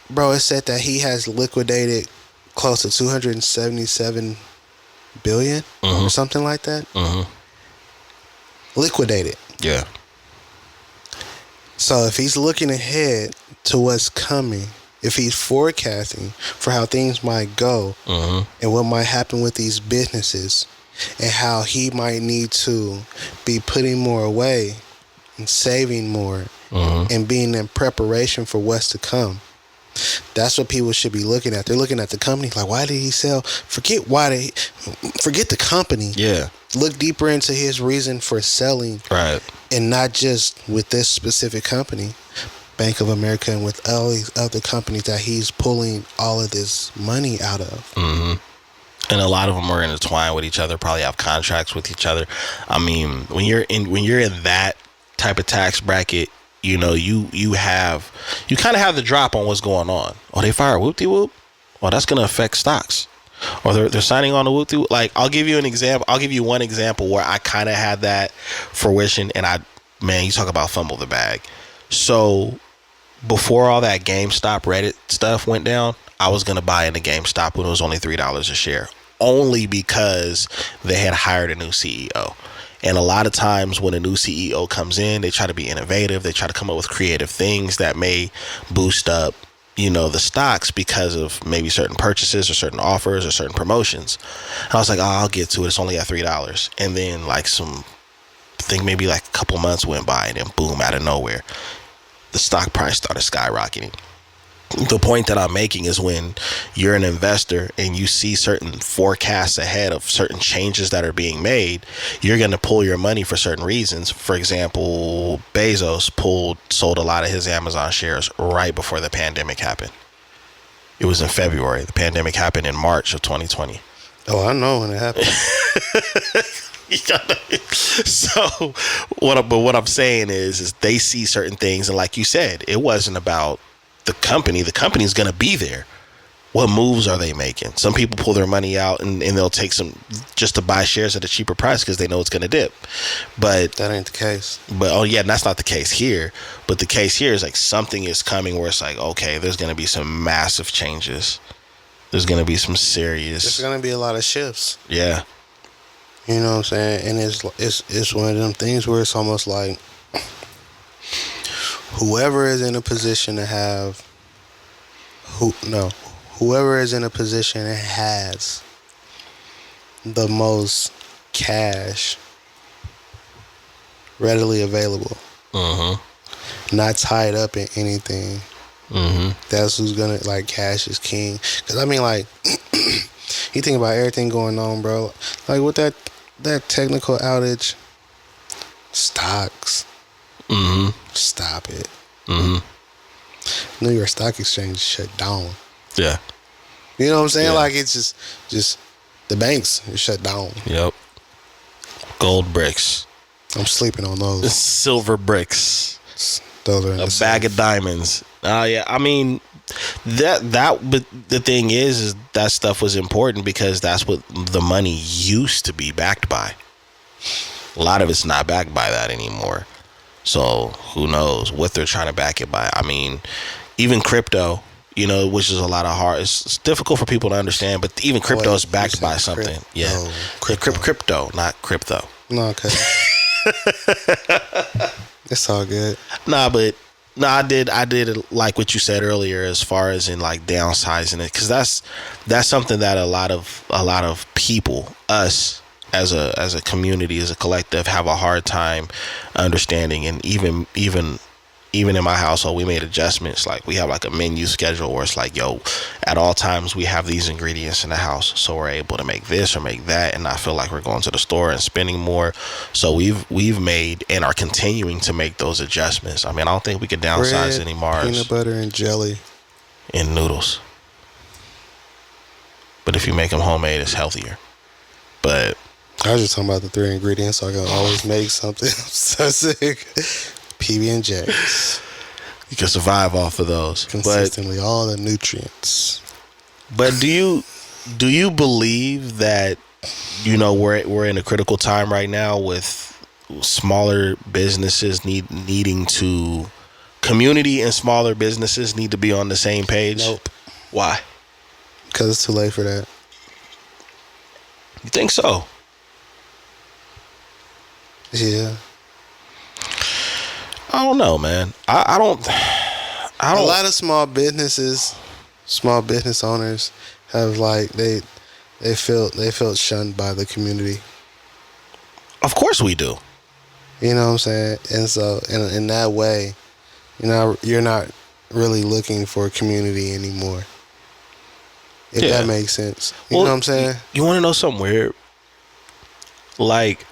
bro, it said that he has liquidated close to 277 billion or something like that. Liquidated. Yeah. So if he's looking ahead to what's coming, if he's forecasting for how things might go and what might happen with these businesses and how he might need to be putting more away and saving more and being in preparation for what's to come, that's what people should be looking at. They're looking at the company like, why did he sell? Forget the company. Yeah. Look deeper into his reason for selling. Right. And not just with this specific company, Bank of America, and with all these other companies that he's pulling all of this money out of. And a lot of them are intertwined with each other, probably have contracts with each other. I mean, when you're in that type of tax bracket, you know, you kind of have the drop on what's going on. Oh, they fire whoop-de-whoop? Well, that's going to affect stocks. Or they're signing on a whoop-de-whoop. Like, I'll give you an example. I'll give you one example where I kind of had that fruition, and you talk about fumble the bag. So before all that GameStop Reddit stuff went down, I was going to buy into GameStop when it was only $3 a share, only because they had hired a new CEO. And a lot of times when a new CEO comes in, they try to be innovative. They try to come up with creative things that may boost up, you know, the stocks because of maybe certain purchases or certain offers or certain promotions. And I was like, oh, I'll get to it. It's only at $3. And then maybe like a couple months went by, and then boom, out of nowhere, the stock price started skyrocketing. The point that I'm making is when you're an investor and you see certain forecasts ahead of certain changes that are being made, you're going to pull your money for certain reasons. For example, Bezos sold a lot of his Amazon shares right before the pandemic happened. It was in February. The pandemic happened in March of 2020. Oh, I know when it happened. So what I'm saying is they see certain things, and like you said, it wasn't about the company. The company's going to be there. What moves are they making? Some people pull their money out and they'll take some just to buy shares at a cheaper price because they know it's going to dip. But that ain't the case. But that's not the case here. But the case here is like something is coming where it's like, okay, there's going to be some massive changes. There's going to be some serious. There's going to be a lot of shifts. Yeah. You know what I'm saying? And it's one of them things where it's almost like whoever is in a position to have whoever is in a position that has the most cash readily available, not tied up in anything, that's who's gonna, like, cash is king. Because I mean, like, you think about everything going on, bro, like with that technical outage, stocks, stop it. New York Stock Exchange shut down. Yeah. You know what I'm saying? Yeah. Like, it's just the banks are shut down. Yep. Gold bricks. I'm sleeping on those. Silver bricks. Those are a bag of diamonds. Yeah. I mean, but the thing is that stuff was important because that's what the money used to be backed by. A lot of it's not backed by that anymore. So who knows what they're trying to back it by. I mean, even crypto, you know, which is a lot of hard. It's difficult for people to understand, but even crypto is backed by something. Yeah, crypto, not crypto. No, okay. It's all good. I did like what you said earlier as far as in like downsizing it, because that's something that a lot of people, us as a community, as a collective, have a hard time understanding. And even in my household, we made adjustments. Like, we have like a menu schedule where it's like, yo, at all times we have these ingredients in the house, so we're able to make this or make that and not feel like we're going to the store and spending more. So we've made and are continuing to make those adjustments. I mean, I don't think we could downsize bread, anymore. Peanut butter and jelly and noodles. But if you make them homemade, it's healthier. But I was just talking about the 3 ingredients, so I can always make something. I'm so sick. PB&J's. You can survive off of those consistently, all the nutrients. But do you Do you believe that, we're in a critical time right now with smaller businesses needing to community and smaller businesses need to be on the same page? Nope. Why? Because it's too late for that. You think so? Yeah. I don't know, man. I don't. A lot of small business owners have like they felt shunned by the community. Of course we do. You know what I'm saying? And so in that way, you're not really looking for a community anymore. If that makes sense. You know what I'm saying? You want to know something weird? Like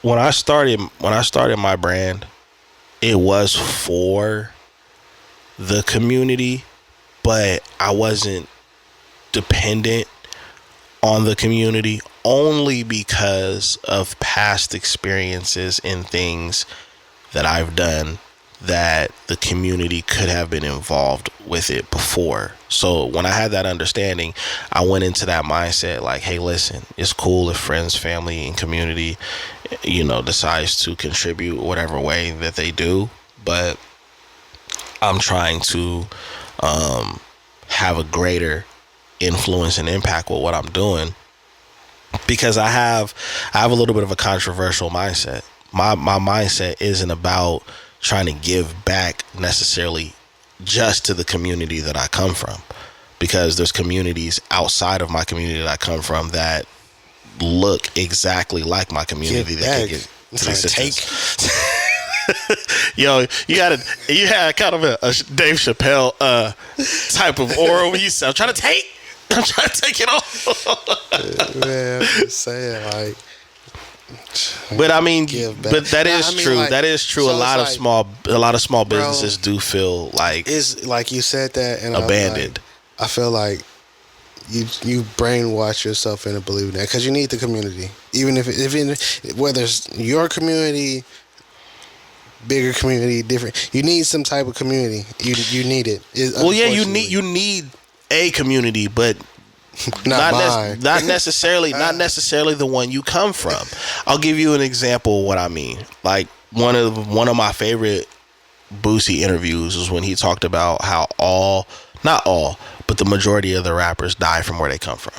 when I started my brand, it was for the community, but I wasn't dependent on the community only because of past experiences and things that I've done that the community could have been involved with it before. So when I had that understanding, I went into that mindset like, hey, listen, it's cool if friends, family, and community, decides to contribute whatever way that they do, but I'm trying to have a greater influence and impact with what I'm doing, because I have a little bit of a controversial mindset. My mindset isn't about trying to give back necessarily just to the community that I come from, because there's communities outside of my community that I come from that look exactly like my community that can get take. Yo, you had kind of a Dave Chappelle type of aura when you said, I'm trying to take it off. Man, I'm just saying, like. But I mean, but that is true. Like, that is true. So a lot of small businesses do feel like it's like you said that and abandoned. I feel like you brainwash yourself into believing that, because you need the community, even if whether it's your community, bigger community, different. You need some type of community. You need it. Well, yeah, you need a community, but not necessarily the one you come from. I'll give you an example of what I mean. Like one of my favorite Boosie interviews was when he talked about how not all, but the majority of the rappers die from where they come from.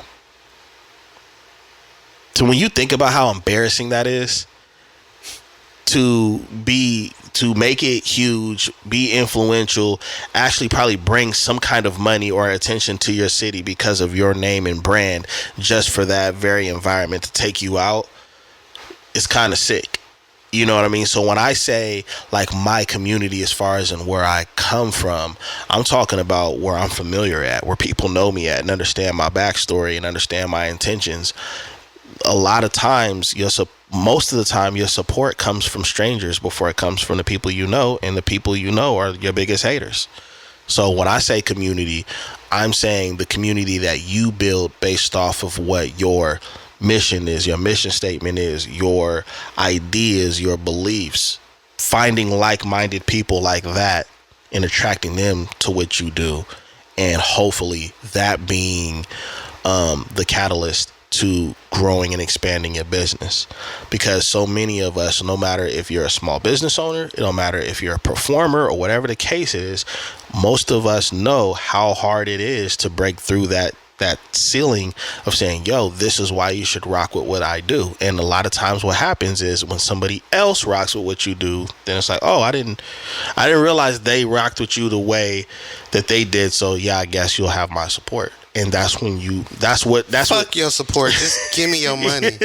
So when you think about how embarrassing that is, to make it huge, be influential, actually probably bring some kind of money or attention to your city because of your name and brand, just for that very environment to take you out, it's kind of sick. You know what I mean? So when I say like my community, as far as in where I come from, I'm talking about where I'm familiar at, where people know me at and understand my backstory and understand my intentions. A lot of times, most of the time, your support comes from strangers before it comes from the people you know, and the people you know are your biggest haters. So when I say community, I'm saying the community that you build based off of what your mission is, your mission statement is, your ideas, your beliefs. Finding like-minded people like that and attracting them to what you do, and hopefully that being the catalyst to growing and expanding your business. Because so many of us, no matter if you're a small business owner, it don't matter if you're a performer or whatever the case is, most of us know how hard it is to break through that ceiling of saying, yo, this is why you should rock with what I do. And a lot of times what happens is when somebody else rocks with what you do, then it's like, oh, I didn't realize they rocked with you the way that they did, so yeah, I guess you'll have my support. And that's when fuck your support, just give me your money.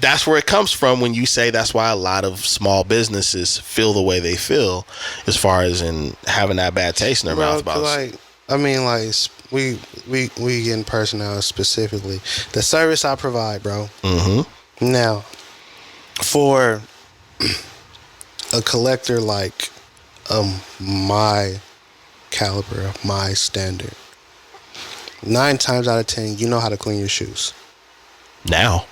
That's where it comes from when you say that's why a lot of small businesses feel the way they feel, as far as in having that bad taste in their mouth about it. We getting personnel specifically. The service I provide, bro. Mm-hmm. Now, for a collector like my caliber, my standard, 9 times out of 10, you know how to clean your shoes. Now?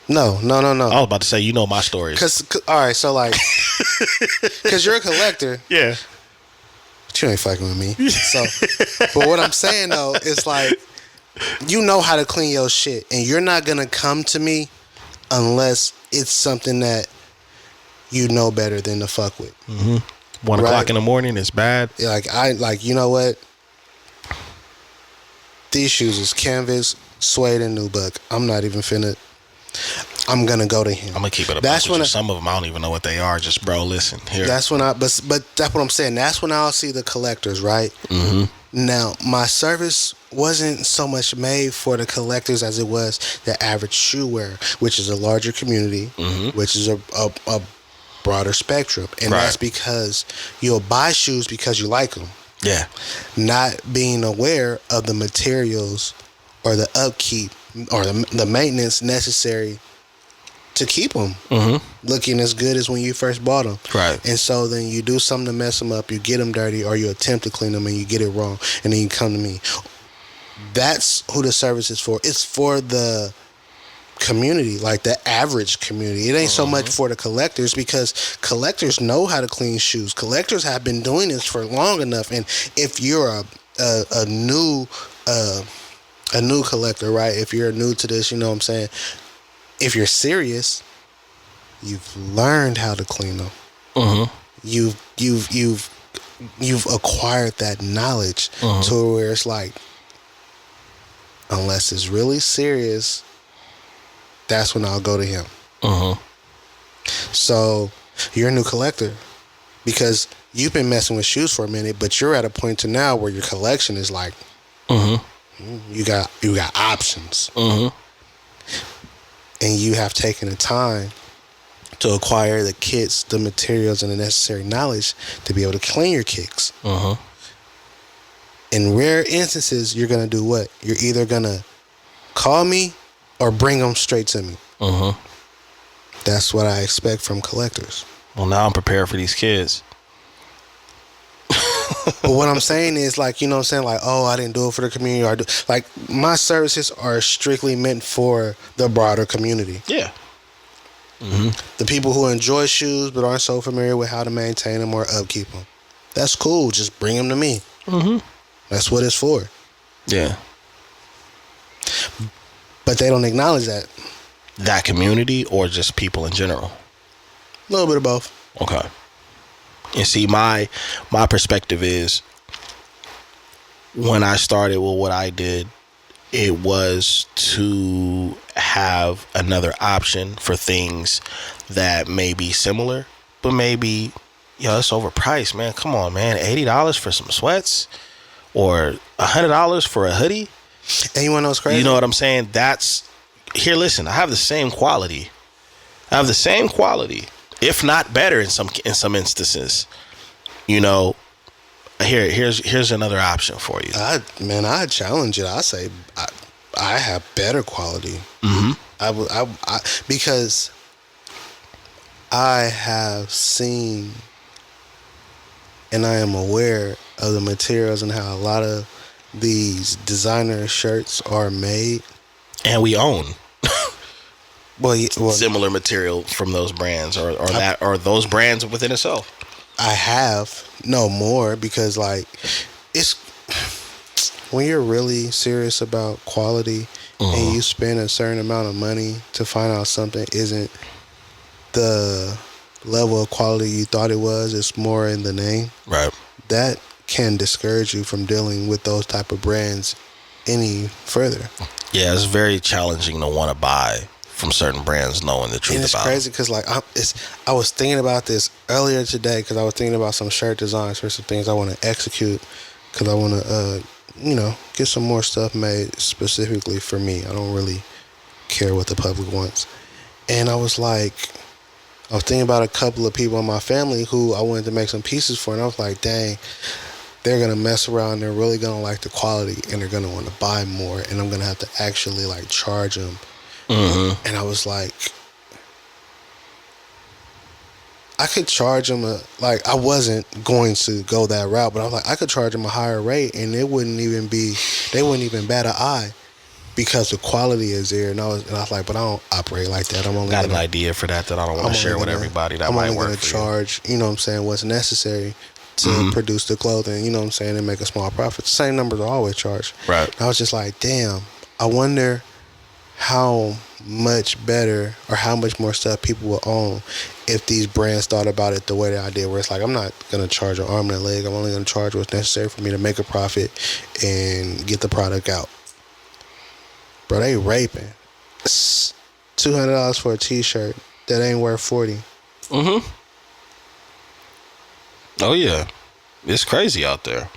No. I was about to say, you know my stories. All right, so like, because you're a collector. Yeah. But you ain't fucking with me. So, but what I'm saying though is like, you know how to clean your shit, and you're not gonna come to me unless it's something that you know better than to fuck with. 1 o'clock in the morning is bad. Like you know what? These shoes is canvas, suede, and nubuck. I'm not even finna. I'm gonna go to him. I'm gonna keep it up. That's when some of them I don't even know what they are. Just bro, listen here. That's when but that's what I'm saying. That's when I'll see the collectors, right? Now my service wasn't so much made for the collectors as it was the average shoe wearer, which is a larger community, which is a broader spectrum, and that's because you'll buy shoes because you like them. Yeah. Not being aware of the materials or the upkeep or the maintenance necessary to keep them looking as good as when you first bought them. Right. And so then you do something to mess them up, you get them dirty, or you attempt to clean them and you get it wrong, and then you come to me. That's who the service is for. It's for the community, like the average community. It ain't so much for the collectors, because collectors know how to clean shoes. Collectors have been doing this for long enough. And if you're a new collector, right? If you're new to this, you know what I'm saying? If you're serious, you've learned how to clean them. You've acquired that knowledge to where it's like, unless it's really serious, that's when I'll go to him. So you're a new collector because you've been messing with shoes for a minute, but you're at a point to now where your collection is like, you got options, and you have taken the time to acquire the kits, the materials, and the necessary knowledge to be able to clean your kicks. In rare instances, you're gonna do what? You're either gonna call me or bring them straight to me. That's what I expect from collectors. Well, now I'm prepared for these kids. But what I'm saying is, like, you know what I'm saying? Like, oh, I didn't do it for the community. Or like, my services are strictly meant for the broader community. Yeah. The people who enjoy shoes but aren't so familiar with how to maintain them or upkeep them. That's cool. Just bring them to me. That's what it's for. Yeah. But they don't acknowledge that. That community or just people in general? A little bit of both. Okay. And see, my perspective is, when I started with what I did, it was to have another option for things that may be similar, but maybe, it's overpriced, man. Come on, man. $80 for some sweats or $100 for a hoodie. And you want to know what's crazy? You know what I'm saying? Here, listen, I have the same quality. If not better in some instances. Here's another option for you. I challenge it. I say I have better quality. Because I have seen and I am aware of the materials and how a lot of these designer shirts are made. And we own similar material from those brands or those brands within itself. I have no more, because like, it's when you're really serious about quality and you spend a certain amount of money to find out something isn't the level of quality you thought it was, it's more in the name. Right. That can discourage you from dealing with those type of brands any further. Yeah, it's very challenging to want to buy from certain brands knowing the truth about it. And it's crazy because like I was thinking about this earlier today, because I was thinking about some shirt designs for some things I want to execute, because I want to get some more stuff made specifically for me. I don't really care what the public wants. And I was thinking about a couple of people in my family who I wanted to make some pieces for, and I was like, dang, they're gonna mess around, they're really gonna like the quality, and they're gonna want to buy more, and I'm gonna have to actually like charge them. And I was like, I could charge them I wasn't going to go that route, but I was like, I could charge them a higher rate and they wouldn't even bat an eye, because the quality is there. And I was like, but I don't operate like that. I'm only got an idea for that I don't want to share with everybody. That might work for you. I'm only going to charge, you know what I'm saying, what's necessary to produce the clothing, you know what I'm saying, and make a small profit. Same numbers I always charge. Right. And I was just like, damn, I wonder how much better or how much more stuff people will own if these brands thought about it the way that I did, where it's like, I'm not going to charge an arm and a leg. I'm only going to charge what's necessary for me to make a profit and get the product out. Bro, they raping. $200 for a t-shirt that ain't worth $40. Oh yeah, it's crazy out there.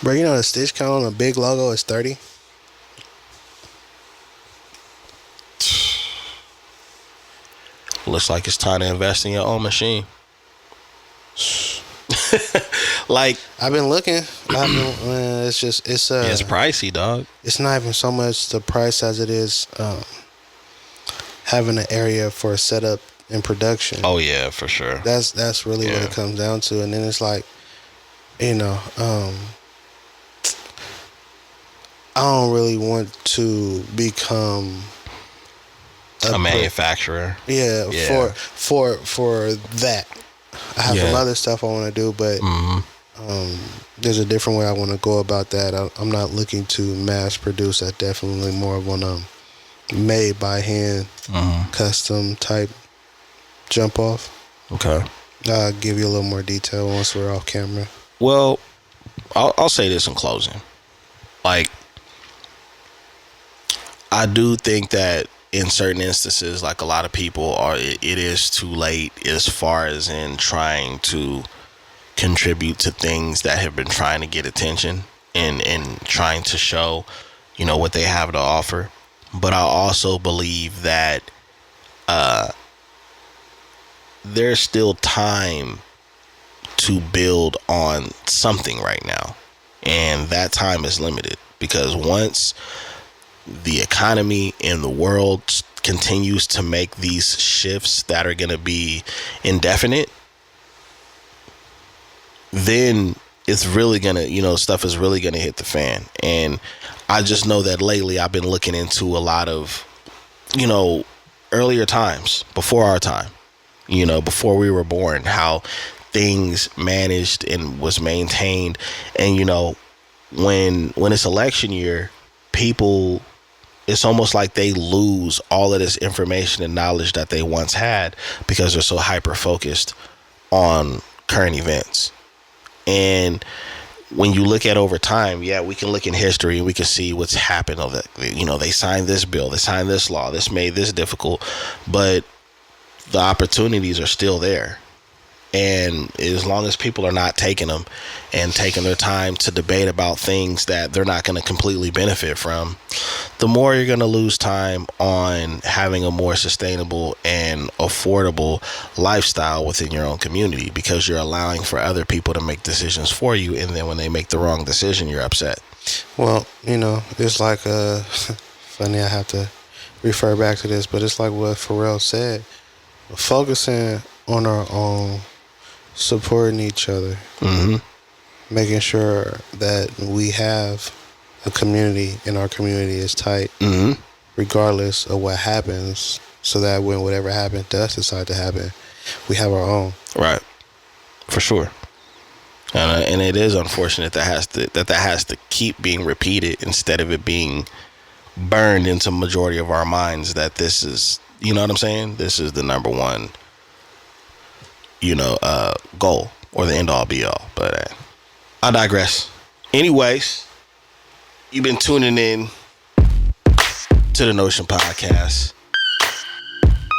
Bro, you know the stitch count on a big logo is 30. Looks like it's time to invest in your own machine. Like, I've been looking. It's pricey, dog. It's not even so much the price as it is having an area for setup and production. Oh yeah, for sure. That's really what it comes down to. And then it's like, you know, I don't really want to become a manufacturer. Yeah. For that. I have some other stuff I want to do, but there's a different way I want to go about that. I'm not looking to mass produce. I definitely more of one made by hand, custom type jump off. Okay. I'll give you a little more detail once we're off camera. Well, I'll say this in closing. Like, I do think that in certain instances, like a lot of people it is too late as far as in trying to contribute to things that have been trying to get attention and trying to show, you know, what they have to offer. But I also believe that there's still time to build on something right now. And that time is limited, because once the economy in the world continues to make these shifts that are going to be indefinite, then it's really going to, you know, stuff is really going to hit the fan. And I just know that lately I've been looking into a lot of, you know, earlier times, before our time, you know, before we were born, how things managed and was maintained. And, you know, when it's election year, people, it's almost like they lose all of this information and knowledge that they once had because they're so hyper focused on current events. And when you look at over time, we can look in history and we can see what's happened. You know, they signed this bill, they signed this law, this made this difficult, but the opportunities are still there. And as long as people are not taking them and taking their time to debate about things that they're not going to completely benefit from, the more you're going to lose time on having a more sustainable and affordable lifestyle within your own community, because you're allowing for other people to make decisions for you. And then when they make the wrong decision, you're upset. Well, you know, it's like, funny, I have to refer back to this, but it's like what Pharrell said, focusing on our own, supporting each other, making sure that we have a community and our community is tight, regardless of what happens, so that when whatever happens does decide to happen, we have our own. Right, for sure. And it is unfortunate that has to keep being repeated instead of it being burned into majority of our minds that this is, you know what I'm saying? This is the number one, you know, goal or the end all be all. But I digress. Anyways, you've been tuning in to the Notion Podcast.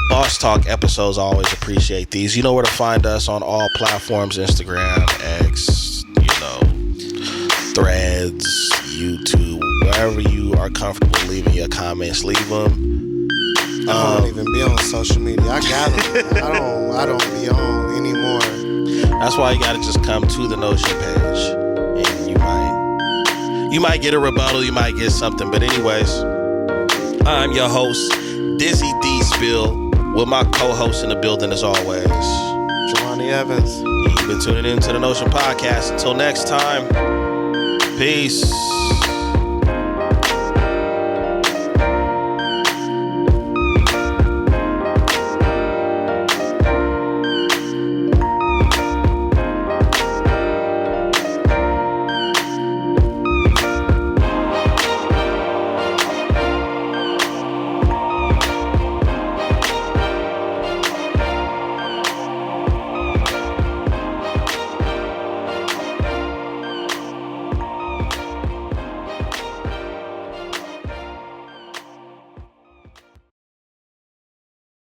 Boss Talk episodes, I always appreciate these. You know where to find us on all platforms: Instagram, X, you know, Threads, YouTube, wherever you are comfortable leaving your comments, leave them. I don't even be on social media. I got them. I don't be on anymore. That's why you gotta just come to the Notion page, and you might get a rebuttal, you might get something. But anyways, I'm your host, Dizzy D Spill, with my co-host in the building as always, Jelani Evans. You've been tuning in to the Notion Podcast. Until next time, peace.